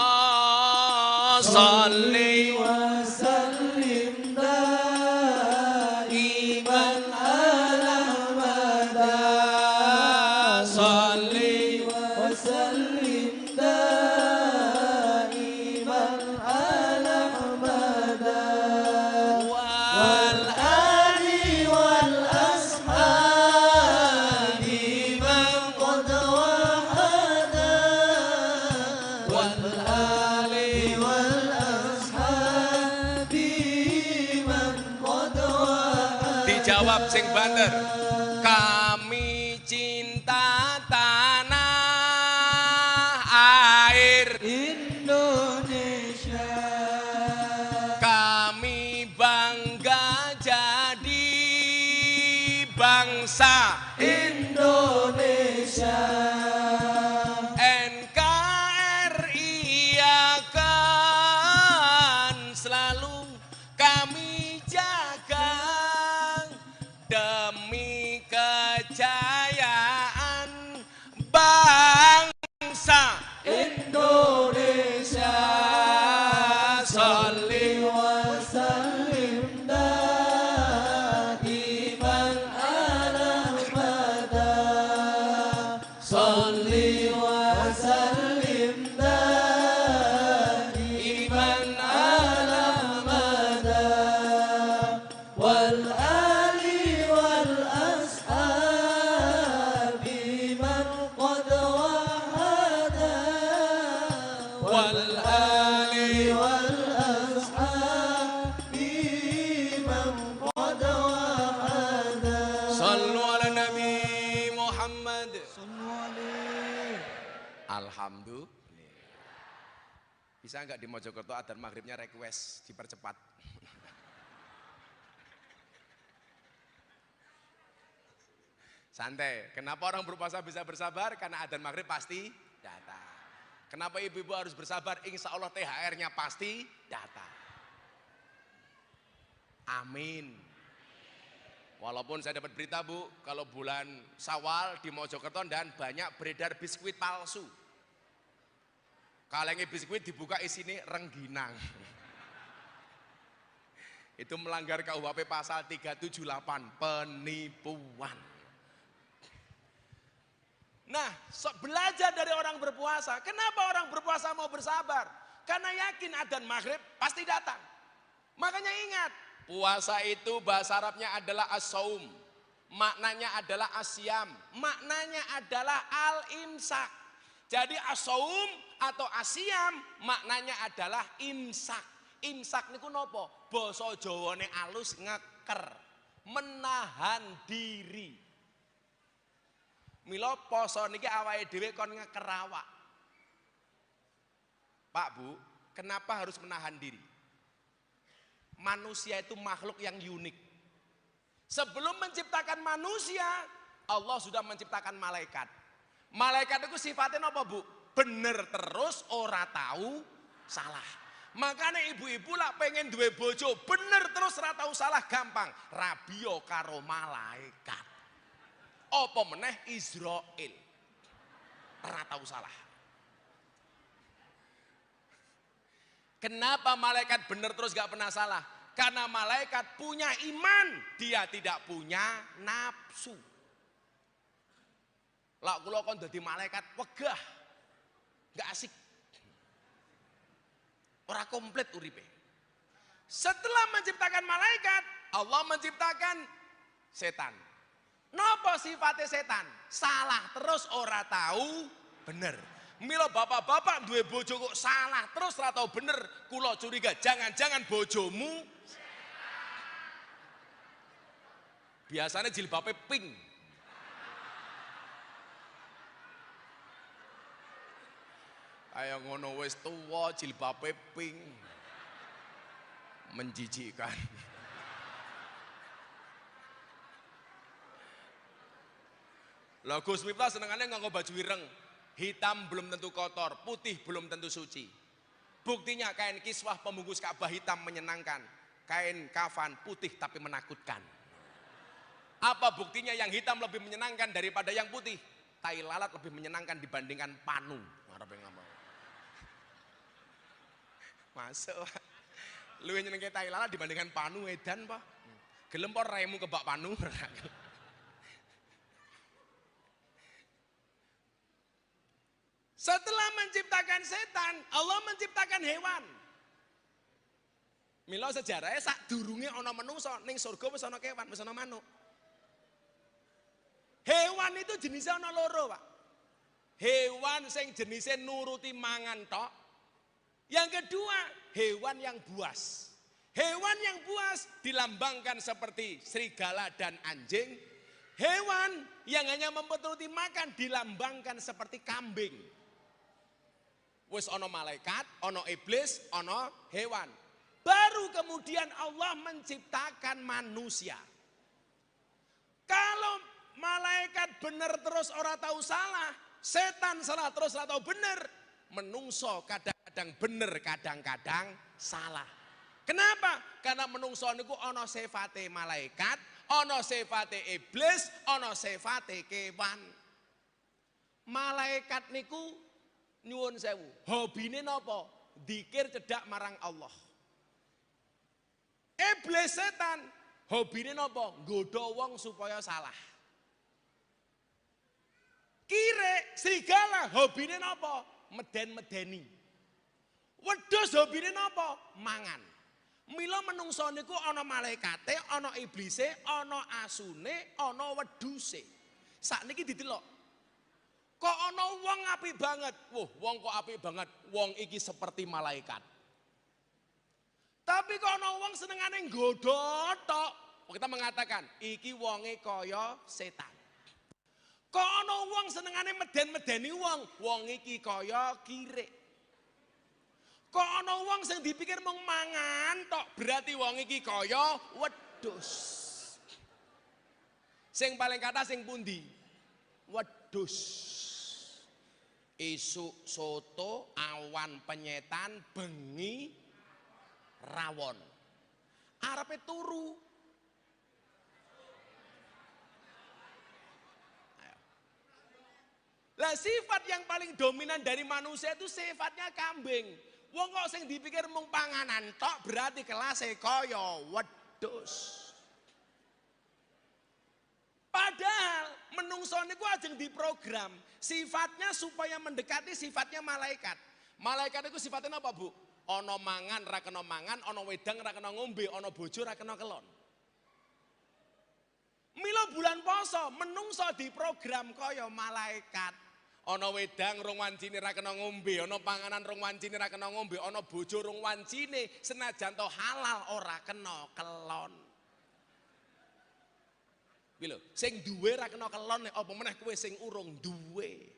sholli wa sallim daiman ala mada sholli wa sallim daiman ala mada wal ali wal ashabi man qad wahada wal ali wal ashabi man qad wahada dijawab sing banter kami cinta tanah air Indonesia kami bangga jadi bangsa Indonesia NKRI akan selalu kami jaga demi kejayaan bangsa Indonesia sholli wa sallim daiman ala mada sholli wa sallim daiman ala mada wal ali wal ashabi man qad wahada wal ali wal ashabi man qad wahada sallu ala nabi Muhammad sallu alaihi alhamdulillah. Bisa enggak di Mojokerto adzan maghribnya request dipercepat? Santai. Kenapa orang berpuasa bisa bersabar? Karena adzan maghrib pasti datang. Kenapa ibu-ibu harus bersabar? Insya Allah THR-nya pasti datang. Amin. Walaupun saya dapat berita Bu, kalau bulan Syawal di Mojokerto dan banyak beredar biskuit palsu. Kalengnya biskuit dibuka isinya rengginang. Itu melanggar KUHP pasal 378 penipuan. Nah, belajar dari orang berpuasa. Kenapa orang berpuasa mau bersabar? Karena yakin adzan maghrib pasti datang. Makanya ingat, puasa itu bahasa Arabnya adalah as-saum. Maknanya adalah asyam. Maknanya adalah al-imsak. Jadi as-saum atau asyam maknanya adalah imsak. Imsak niku nopo? Basa Jawane alus ngeker. Menahan diri. Mila poso niki awake dhewe kon ngeker awak. Pak Bu, kenapa harus menahan diri? Manusia itu makhluk yang unik. Sebelum menciptakan manusia, Allah sudah menciptakan malaikat. Malaikat itu sifatnya apa Bu? Bener terus, ora tahu salah. Makanya ibu-ibu lah pengen duwe bojo, bener terus ora tahu salah gampang. Rabio karo malaikat. Apa meneh Israel. Ora tahu salah. Kenapa malaikat bener terus gak pernah salah? Karena malaikat punya iman, dia tidak punya nafsu. Lah kula kon dadi malaikat wegah. Gak asik. Ora komplit uripe. Setelah menciptakan malaikat, Allah menciptakan setan. Napa sifatnya setan? Salah terus ora tahu bener. Mila bapak-bapak duwe bojo kok salah terus ora tahu bener, kula curiga jangan-jangan bojomu biasanya jilbabe pink. Kayak ngono wis tuwa jilbabe pink. Menjijikkan. Lah Gus Miftah senengane nganggo baju ireng. Hitam belum tentu kotor, putih belum tentu suci. Buktinya kain kiswah pembungkus Ka'bah hitam menyenangkan, kain kafan putih tapi menakutkan. Apa buktinya yang hitam lebih menyenangkan daripada yang putih? Tai lalat lebih menyenangkan dibandingkan panu. Masuk. Lu yang nyenengke tai lalat dibandingkan panu edan apa? Gelem apa remu kebak panu? Setelah menciptakan setan, Allah menciptakan hewan. Mila sejarahnya sak durunge ana menungso, ning surga wis ana kewan, wis ana manuk. Hewan itu jenisnya ana loro, Pak. Hewan sing jenisnya nuruti mangan tok. Yang kedua, hewan yang buas. Hewan yang buas dilambangkan seperti serigala dan anjing. Hewan yang hanya mempetuti makan dilambangkan seperti kambing. Wis ana malaikat, ana iblis, ana hewan. Baru kemudian Allah menciptakan manusia. Kalau malaikat bener terus ora tahu salah, setan salah terus ora tahu bener, menungso kadang-kadang bener, kadang-kadang salah. Kenapa? Karena menungso niku ana sifate malaikat, ana sifate iblis, ana sifate kewan. Malaikat niku nyuwun sewu, hobine napa? Dzikir cedhak marang Allah. Iblis setan, hobine napa? Nggodha wong supaya salah. Kire serigala, hobine napa? Meden-medeni. Wedhus hobine napa? Mangan. Mila menungso niku ana malaikate, ana iblise, ana asune, ana wedhuse. Sakniki didelok. Kok ana wong apik banget. Wah, wong kok apik banget. Wong iki seperti malaikat. Tapi kok ana wong senengane nggodha tok. Kita mengatakan, iki wonge kaya setan. Kok ana wong senengane meden-medeni wong, wong iki kaya kirik. Kok ana wong sing dipikir mung mangan tok, berarti wong iki kaya wedhus. Sing paling kathah sing pundi? Wedhus. Isuk soto, awan penyetan, bengi rawon. Arepe turu. Lah sifat yang paling dominan dari manusia itu sifatnya kambing. Wong kok sing dipikir mung panganan tok berarti kelase kaya wedhus. Padahal menungso niku ajeng diprogram sifatnya supaya mendekati sifatnya malaikat. Malaikat itu sifatnya apa, Bu? Ana mangan ra kena mangan, ana wedang ra kena ngombe, ana bojo ra kena kelon. Mila bulan poso menungso diprogram kaya malaikat. Ana wedang rong wancine ra kena ngombe, ana panganan rong wancine ra kena ngombe, ana bojo rong wancine senajan to halal ora kena kelon. Lho, sing duwe ra kena kelon apa meneh kowe sing urung duwe.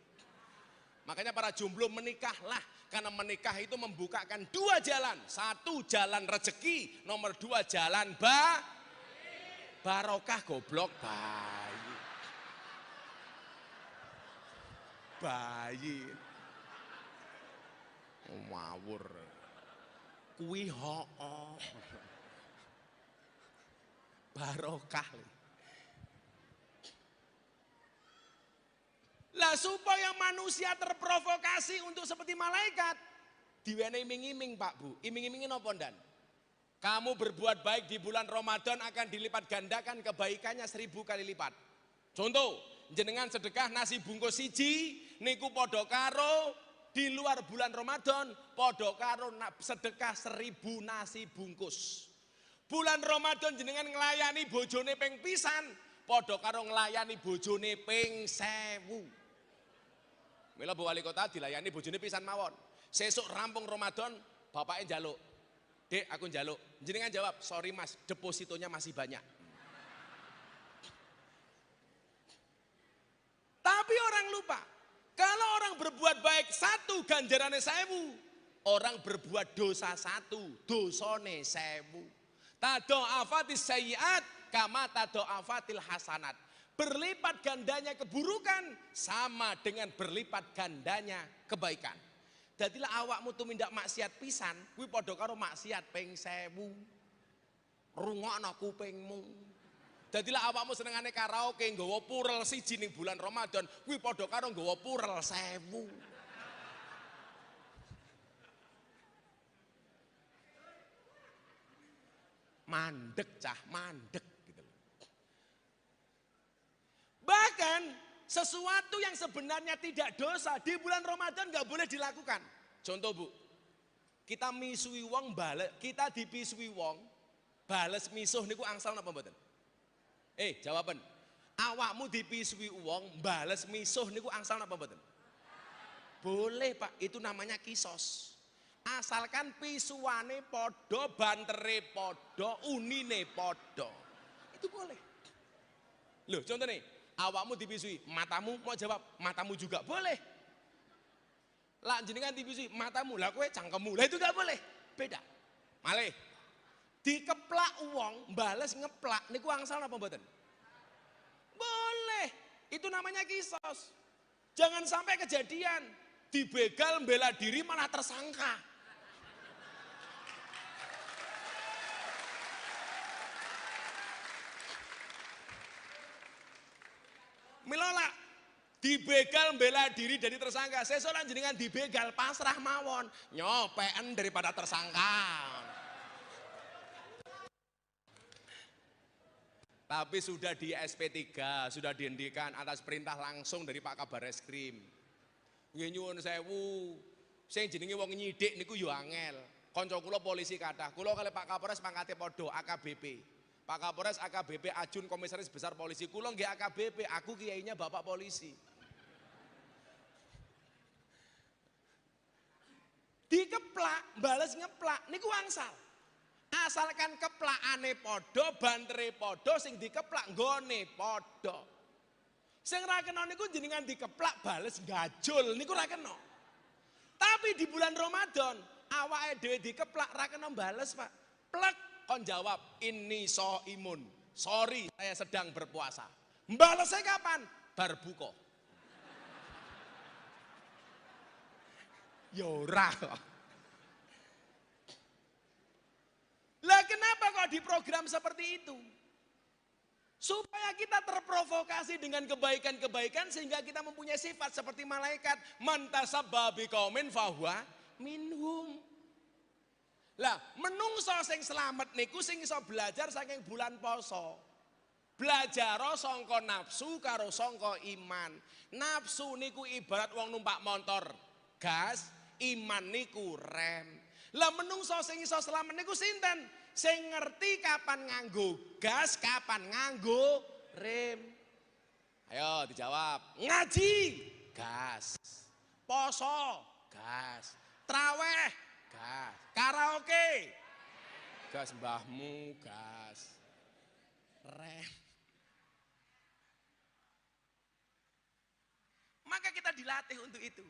Makanya para jomblo menikahlah. Karena menikah itu membukakan dua jalan. Satu jalan rezeki, nomor dua jalan barokah goblok bayi. Bayi. Ngawur. Kuwi hoo. Barokah. Lah supaya manusia terprovokasi untuk seperti malaikat, diwenehi iming-iming Pak Bu. Iming-imingin apa ndan? Kamu berbuat baik di bulan Ramadan akan dilipat gandakan kebaikannya 1000 kali lipat. Contoh, jenengan sedekah nasi bungkus siji, niku podo karo di luar bulan Ramadan, podo karo sedekah 1000 nasi bungkus. Bulan Ramadan jenengan ngelayani bojone ping pisan, podo karo ngelayani bojone ping 1000. Mila Bu Wali Kota dilayani bojone pisan mawon. Sesuk rampung Ramadan, bapaknya njaluk. Dek, aku njaluk. Jenengan jawab, sorry mas, depositonya masih banyak. Tapi orang lupa, kalau orang berbuat baik 1 ganjarannya 1000, orang berbuat dosa 1 dosane 1000. Tado'afatis sayyiat kama tado'afatil hasanat. Berlipat gandanya keburukan sama dengan berlipat gandanya kebaikan. Dadilah awakmu tumindak maksiat pisan, kuwi padha karo maksiat ping 1000. Rungokno kupingmu. Dadilah awakmu senengane karaoke nggawa purel siji ning bulan Ramadan, kuwi padha karo nggawa purel 1000. Mandek cah, mandek. Bahkan sesuatu yang sebenarnya tidak dosa di bulan Ramadan nggak boleh dilakukan. Contoh Bu, kita misui wong bales, kita dipisui wong bales misuh niku angsal napa mboten? Jawaban. Awakmu dipisui wong bales misuh niku angsal napa mboten? Boleh Pak, itu namanya kisos. Asalkan pisuane podo, bantere podo, unine podo, itu boleh. Loh contoh nih, awakmu dipisui, matamu mau jawab, matamu juga boleh. Lah jenengan dipisui, matamu, lah kowe cangkemmu, lah itu gak boleh, beda. Malih, dikeplak uang, bales ngeplak, niku angsal apa mboten? Boleh, itu namanya kisos. Jangan sampai kejadian, dibegal bela diri malah tersangka. Milola dibegal bela diri dari tersangka. Sesuk lan jenengan dibegal pasrah mawon, nyopen daripada tersangka. Tapi sudah di SP3, sudah dihentikan atas perintah langsung dari Pak Kabar Reskrim. Nggih nyuwun sewu, sing jenenge wong nyidik niku yo angel. Kanca kula polisi kathah. Kula kali Pak Kapolres pangkate padha AKBP. Pak Kapolres AKBP Ajun Komisaris Besar Polisi, kula nggih AKBP, aku kiainya Bapak Polisi. Dikeplak, bales ngeplak, niku angsal. Asalkan keplakane podo, bantere podo, sing dikeplak nggone podo. Sing ra kena niku jenengan dikeplak bales gajul, niku ra kena. Tapi di bulan Ramadan, awake dhewe dikeplak ra kena bales, Pak. Plek kon jawab, ini imun, sorry saya sedang berpuasa. Mbalesnya kapan? Bar buka. Yora. Lah kenapa kok diprogram seperti itu? Supaya kita terprovokasi dengan kebaikan-kebaikan sehingga kita mempunyai sifat seperti malaikat. Man tasabba biqaumin fahuwa minhum. Lah, menungso sing selamat niku sing iso belajar saking bulan poso. Belajar sangka nafsu karo sangka iman. Nafsu niku ibarat wong numpak motor, gas, iman niku rem. Lah menungso sing iso selamat niku sinten? Sing ngerti kapan nganggo gas, kapan nganggo rem. Ayo dijawab. Ngaji, gas. Poso, gas. Traweh, gas. Karaoke, gas. Mbahmu, gas. Rem. Maka kita dilatih untuk itu.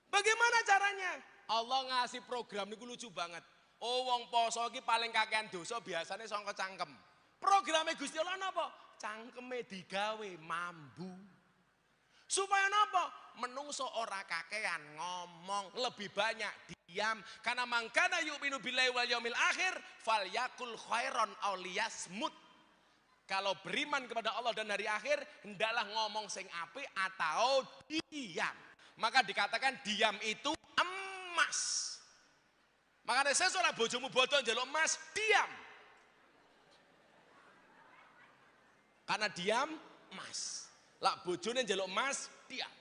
Bagaimana caranya? Allah ngasih program niku lucu banget. Oh wong poso iki paling kakean dosa biasanya sangka cangkem. Programnya Gusti Allah napa? Cangkeme digawe mambu. Supaya napa? Menungso ora kakean ngomong, lebih banyak diam. Karena mangkana yu'minu billahi wal yaumil akhir falyakul khairon aw liyasmut. Kalau beriman kepada Allah dan hari akhir, hendaklah ngomong sing apik atau diam. Maka dikatakan diam itu emas. Makanya saya seorang bojomu bodoh njaluk emas, diam. Karena diam emas. Lah bojone njaluk emas, diam.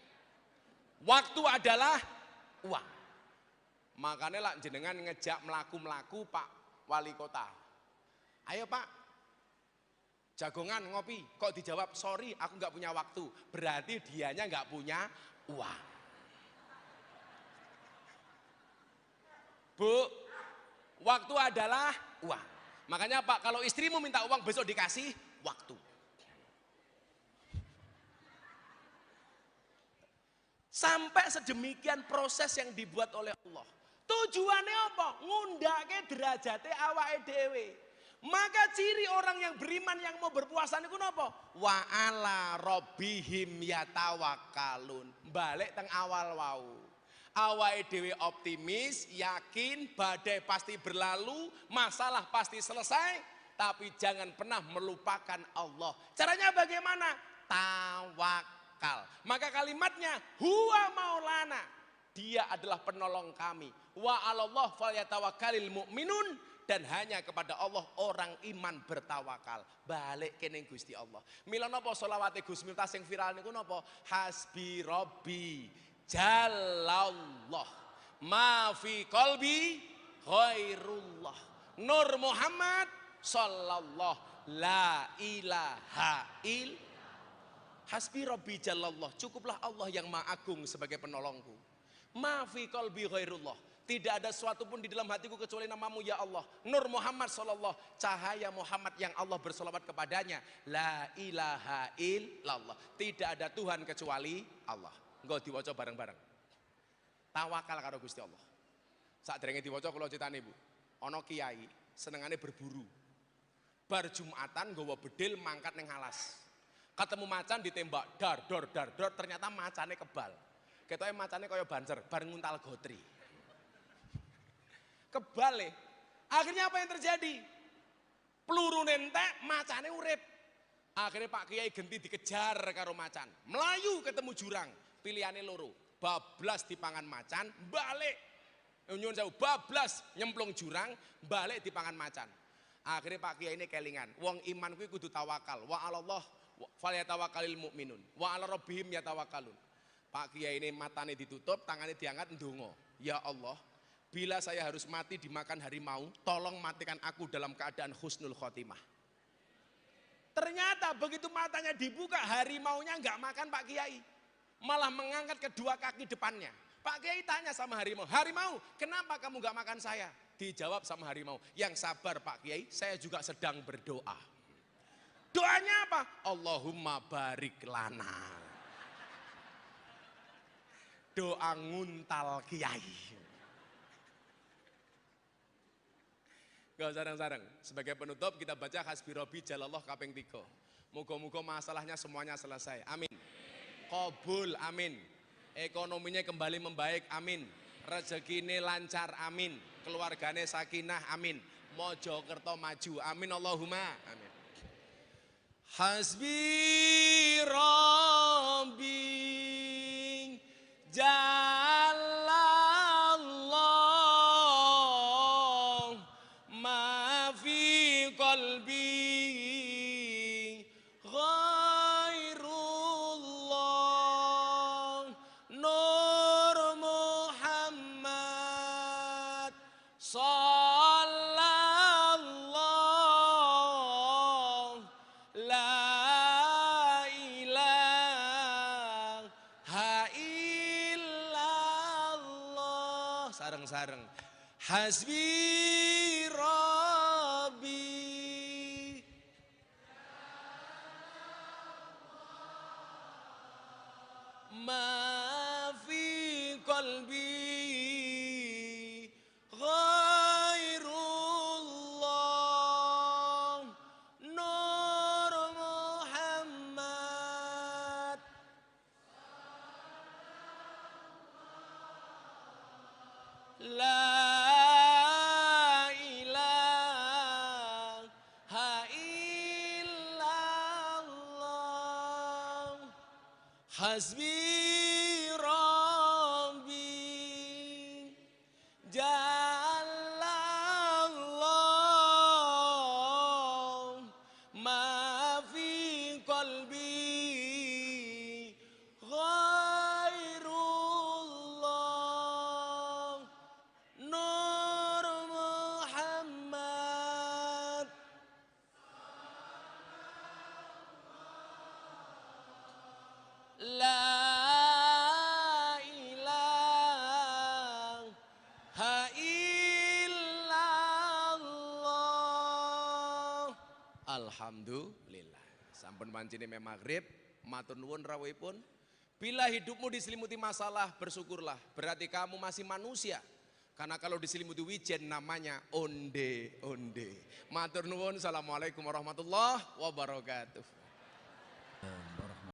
Waktu adalah uang. Makanya lah jenengan ngejak melaku-melaku Pak Wali Kota. Ayo Pak, jagongan ngopi. Kok dijawab sorry aku nggak punya waktu. Berarti dianya nggak punya uang. Bu, waktu adalah uang. Makanya Pak, kalau istrimu minta uang besok dikasih waktu. Sampai sedemikian proses yang dibuat oleh Allah. Tujuannya apa? Ngundake derajate awake dhewe. Maka ciri orang yang beriman yang mau berpuasa niku napa? Wa ala rabbihim yatawakkalun. Balik teng awal wau. Awake dhewe optimis, yakin badai pasti berlalu, masalah pasti selesai, tapi jangan pernah melupakan Allah. Caranya bagaimana? Tawakal. Maka kalimatnya huwa maulana. Dia adalah penolong kami. Wa 'alallah falyatawakkalul mu'minun, dan hanya kepada Allah orang iman bertawakal. Balik kene Gusti Allah. Mila napa selawate Gus Miftah sing viral niku napa? Hasbi Rabbi Jalallah ma fi qalbi khairullah. Nur Muhammad sallallahu la ilaha il. Hasbi Rabbi Jalallah. Cukuplah Allah yang Maha Agung sebagai penolongku. Ma fi qalbi khairullah. Tidak ada sesuatu pun di dalam hatiku kecuali namamu ya Allah. Nur Muhammad sallallahu, cahaya Muhammad yang Allah berselawat kepadanya. La ilaha illallah. Tidak ada Tuhan kecuali Allah. Engko diwaca bareng-bareng. Tawakal karo Gusti Allah. Sakderenge diwaca kula critani Bu. Ana kiai senengane berburu. Bar Jumatan nggawa bedil mangkat ning alas. Ketemu macan ditembak dar dor ternyata macane kebal. Ketoke macane kaya banser bar nguntal gotri. Kebal. Akhirnya apa yang terjadi? Peluru nentek, macane urip. Akhirnya Pak Kiai genti dikejar karo macan. Melayu ketemu jurang, pilihannya loro. Bablas dipangan macan, balik. Nyuwun sewu, bablas nyemplung jurang, balik dipangan macan. Akhirnya Pak Kiai ini kelingan. Wong iman kuwi kudu tawakal. Wa 'alallah falyatawakkalul mu'minun. Wa 'ala rabbihim yatawakkalun. Pak Kiai ini matane ditutup, tangannya diangkat ndonga. Ya Allah, bila saya harus mati dimakan harimau, tolong matikan aku dalam keadaan husnul khotimah. Ternyata begitu matanya dibuka, harimaunya nggak makan Pak Kiai, malah mengangkat kedua kaki depannya. Pak Kiai tanya sama harimau, harimau kenapa kamu nggak makan saya? Dijawab sama harimau, yang sabar Pak Kiai, saya juga sedang berdoa. Doanya apa? Allahumma barik lana. Doa nguntal Kiai. Gak sarang-sarang. Sebagai penutup kita baca Hasbi Rabbi Jalallah kaping 3. Moga-moga masalahnya semuanya selesai. Amin. Qabul, amin. Ekonominya kembali membaik, amin. Rezekine lancar, amin. Keluargane sakinah, amin. Mojokerto maju, amin Allahumma, amin. Hasbi Rabbi Jalallah ma fi qalbi ghairullah Nur Muhammad sallallahu la ilaha illallah. Sareng-sareng. Hasbi Rabbi ma fi qalbi Hasbi Rabbi Jalallah ma fi qalbi ghairullah Nur Muhammad La ilaha illallah. Alhamdulillah. Sampun pancene me maghrib, matur nuwun rawuhipun. Bila hidupmu diselimuti masalah, bersyukurlah. Berarti kamu masih manusia. Karena kalau diselimuti wijen namanya onde-onde. Matur nuwun. Assalamualaikum warahmatullahi wabarakatuh.